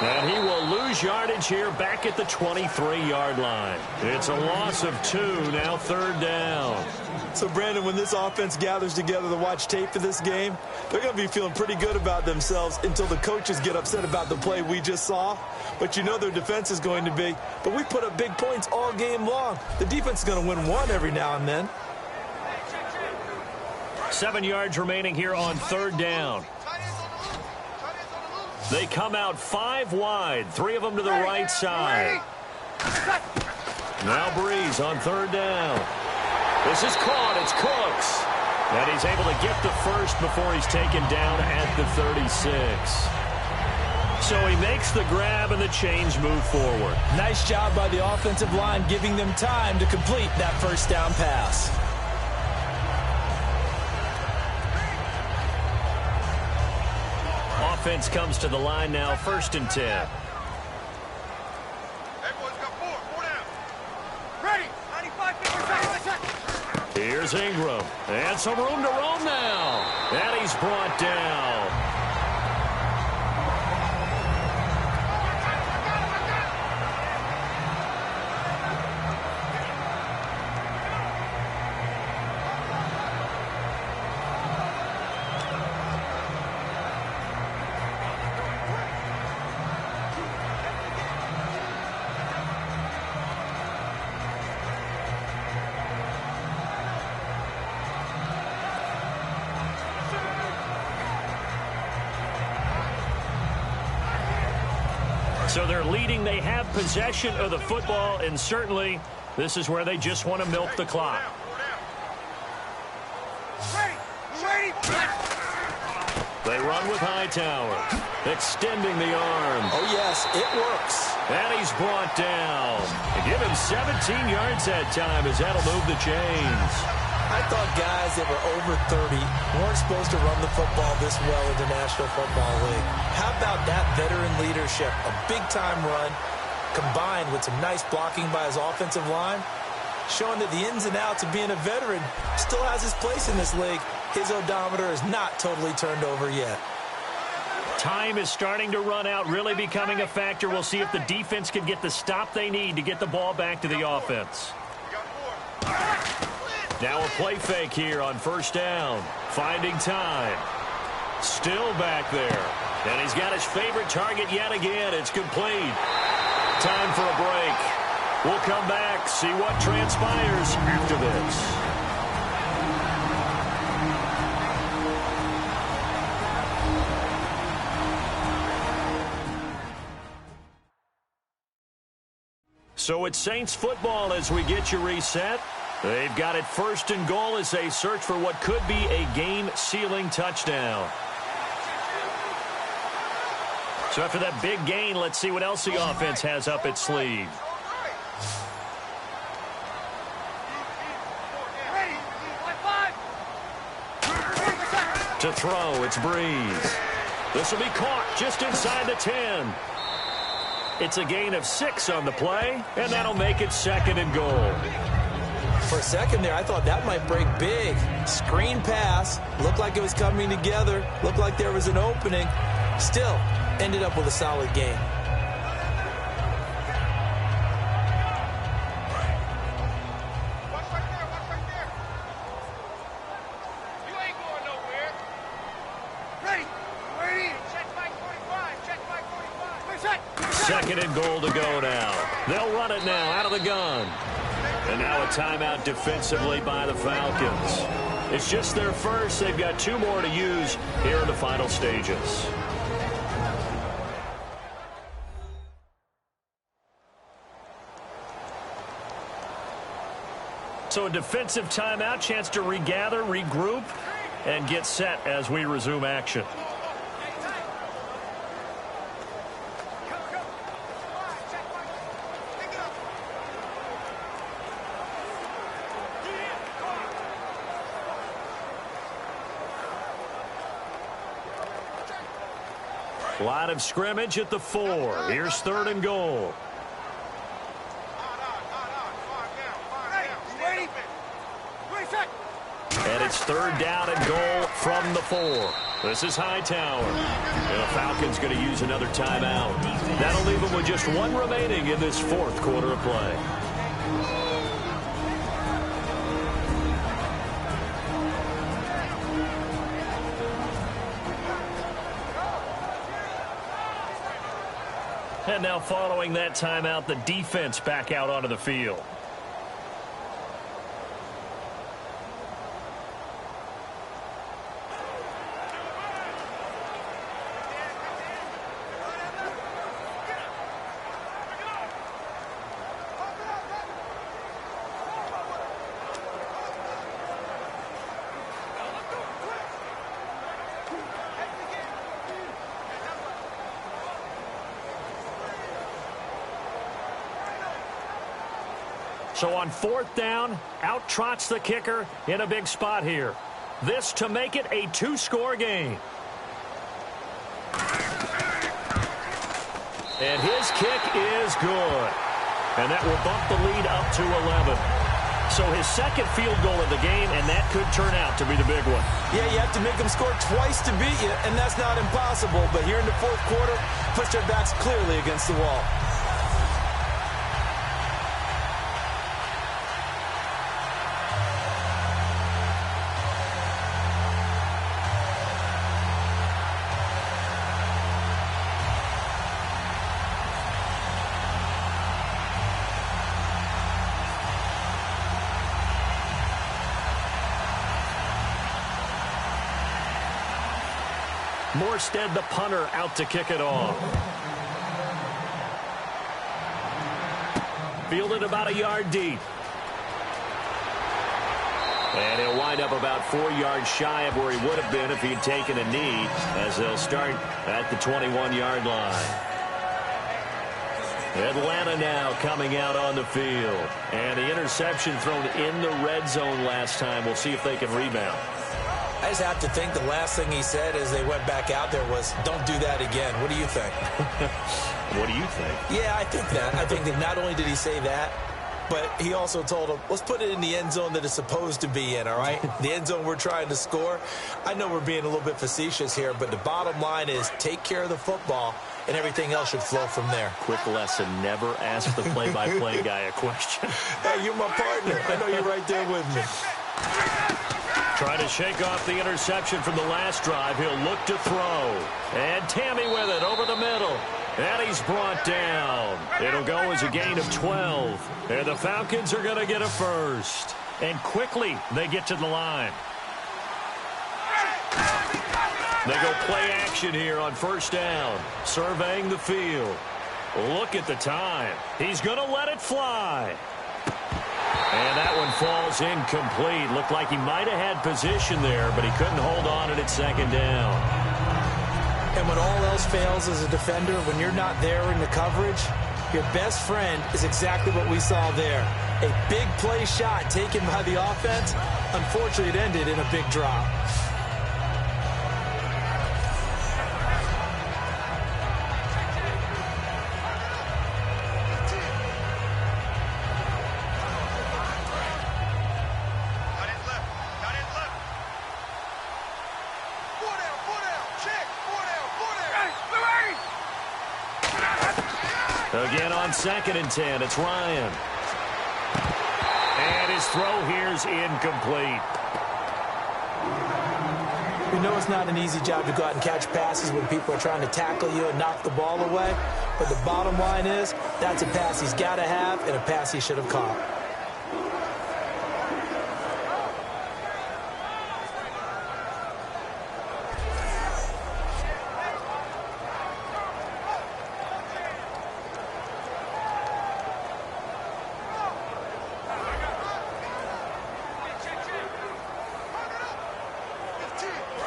And he will lose yardage here back at the 23-yard line. It's a loss of 2, now 3rd down. So, Brandon, when this offense gathers together to watch tape for this game, they're going to be feeling pretty good about themselves until the coaches get upset about the play we just saw. But you know their defense is going to be. But we put up big points all game long. The defense is going to win one every now and then. 7 yards remaining here on 3rd down. They come out 5 wide, 3 of them to the right side. Now Breeze on 3rd down. This is caught. It's Cooks. And he's able to get the first before he's taken down at the 36. So he makes the grab and the change move forward. Nice job by the offensive line giving them time to complete that first down pass. Offense comes to the line now, 1st and 10. Everyone's got 4 down. Ready. 95. Here's Ingram. And some room to roam now. And he's brought down. So they're leading. They have possession of the football, and certainly this is where they just want to milk the clock. They run with Hightower, extending the arm. Oh, yes, it works. And he's brought down. Give him 17 yards that time as that'll move the chains. I thought guys that were over 30 weren't supposed to run the football this well in the National Football League. How about that veteran leadership? A big-time run combined with some nice blocking by his offensive line, showing that the ins and outs of being a veteran still has his place in this league. His odometer is not totally turned over yet. Time is starting to run out, really becoming a factor. We'll see if the defense can get the stop they need to get the ball back to the offense. Now a play fake here on 1st down. Finding time. Still back there. And he's got his favorite target yet again. It's complete. Time for a break. We'll come back, see what transpires after this. So it's Saints football as we get you reset. They've got it 1st and goal as they search for what could be a game-sealing touchdown. So after that big gain, let's see what else the offense has up its sleeve. To throw, it's Breeze. This will be caught just inside the 10. It's a gain of 6 on the play, and that'll make it 2nd and goal. For a second there, I thought that might break big. Screen pass. Looked like it was coming together. Looked like there was an opening. Still, ended up with a solid gain. You ain't going nowhere. Ready. Ready. Check Mike 45. Check Mike 45. Where's that? 2nd and goal to go now. They'll run it now out of the gun. And now a timeout defensively by the Falcons. It's just their first. They've got 2 more to use here in the final stages. So a defensive timeout, chance to regather, regroup, and get set as we resume action. Line of scrimmage at the 4. Here's 3rd and goal. And it's 3rd down and goal from the 4. This is Hightower. And the Falcons going to use another timeout. That'll leave them with just 1 remaining in this 4th quarter of play. And now following that timeout, the defense back out onto the field. So on 4th down, out trots the kicker in a big spot here. This to make it a 2-score game. And his kick is good. And that will bump the lead up to 11. So his 2nd field goal of the game, and that could turn out to be the big one. Yeah, you have to make them score twice to beat you, and that's not impossible. But here in the 4th quarter, push their backs clearly against the wall. Morstead, the punter, out to kick it off. Fielded about a yard deep. And he'll wind up about 4 yards shy of where he would have been if he'd taken a knee, as they'll start at the 21-yard line. Atlanta now coming out on the field. And the interception thrown in the red zone last time. We'll see if they can rebound. I just have to think the last thing he said as they went back out there was, don't do that again. What do you think? What do you think? Yeah, I think that. I think that not only did he say that, but he also told him, let's put it in the end zone that it's supposed to be in, all right? The end zone we're trying to score. I know we're being a little bit facetious here, but the bottom line is take care of the football, and everything else should flow from there. Quick lesson, never ask the play-by-play guy a question. Hey, you're my partner. I know you're right there with me. Trying to shake off the interception from the last drive. He'll look to throw. And Tammy with it over the middle. And he's brought down. It'll It'll go as a gain of 12. And the Falcons are going to get a first. And quickly they get to the line. They go play action here on first down. Surveying the field. Look at the time. He's going to let it fly. And that one falls incomplete. Looked like he might have had position there, but he couldn't hold on at second down. And when all else fails as a defender, when you're not there in the coverage, your best friend is exactly what we saw there. A big play shot taken by the offense. Unfortunately, it ended in a big drop. Again on 2nd and 10, it's Ryan. And his throw here's incomplete. We know it's not an easy job to go out and catch passes when people are trying to tackle you and knock the ball away. But the bottom line is, that's a pass he's got to have and a pass he should have caught.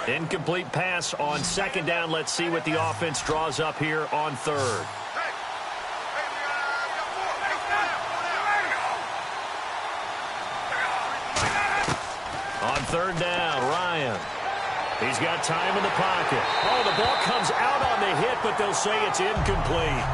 Incomplete pass on 2nd down. Let's see what the offense draws up here on 3rd. On 3rd down, Ryan. He's got time in the pocket. Oh, the ball comes out on the hit, but they'll say it's incomplete.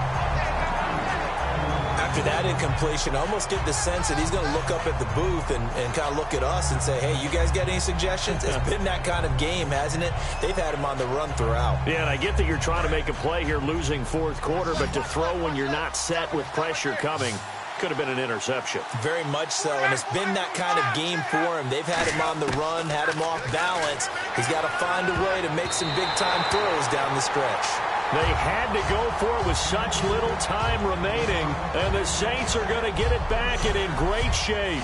After that incompletion, I almost get the sense that he's going to look up at the booth and kind of look at us and say, hey, you guys got any suggestions? It's been that kind of game, hasn't it? They've had him on the run throughout. Yeah, and I get that you're trying to make a play here losing 4th quarter, but to throw when you're not set with pressure coming could have been an interception. Very much so, and it's been that kind of game for him. They've had him on the run, had him off balance. He's got to find a way to make some big-time throws down the stretch. They had to go for it with such little time remaining, and the Saints are going to get it back and in great shape.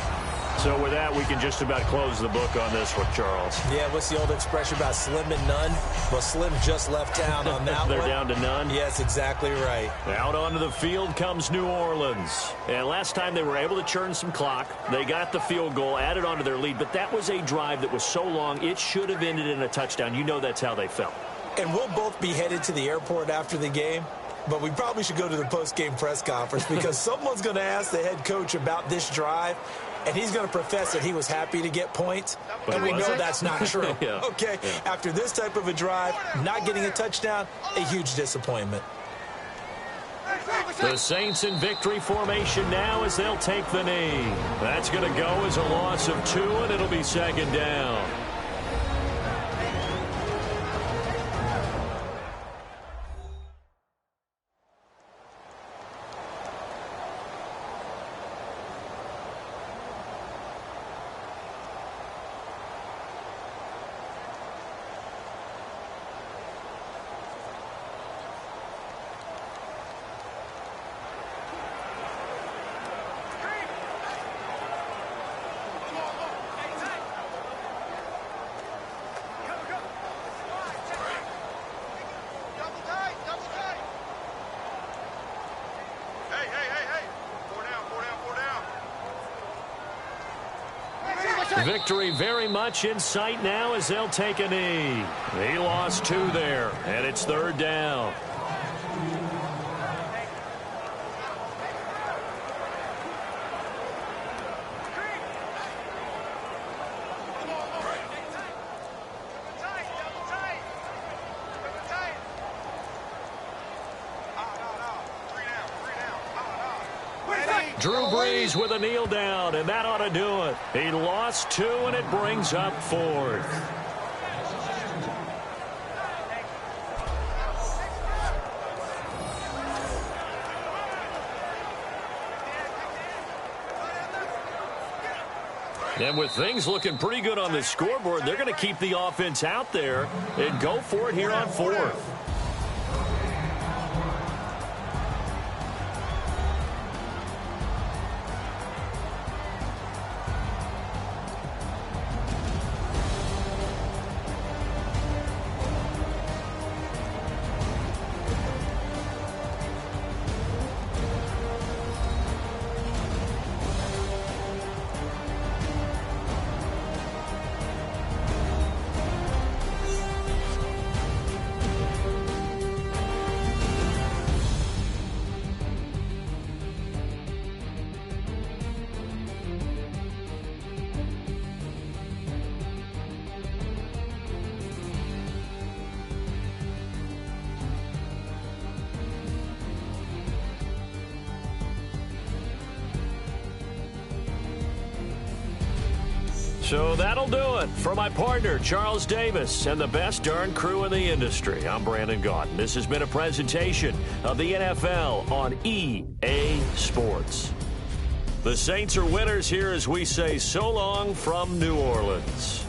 So with that, we can just about close the book on this one, Charles. Yeah, what's the old expression about slim and none? Well, Slim just left town on that They're one. down to none? Yes, exactly right. Out onto the field comes New Orleans. And last time they were able to churn some clock. They got the field goal, added onto their lead, but that was a drive that was so long, it should have ended in a touchdown. You know that's how they felt. And we'll both be headed to the airport after the game, but we probably should go to the post-game press conference because someone's going to ask the head coach about this drive, and he's going to profess that he was happy to get points, and we know that's not true. Yeah. Okay, after this type of a drive, not getting a touchdown, a huge disappointment. The Saints in victory formation now as they'll take the knee. That's going to go as a loss of 2, and it'll be 2nd down. Victory very much in sight now as they'll take a knee. He lost 2 there, and it's 3rd down. Drew Brees with a kneel down, and that ought to do it. He lost 2, and it brings up 4th. And with things looking pretty good on the scoreboard, they're going to keep the offense out there and go for it here on 4th. So that'll do it. For my partner, Charles Davis, and the best darn crew in the industry, I'm Brandon Gaudin. This has been a presentation of the NFL on EA Sports. The Saints are winners here as we say so long from New Orleans.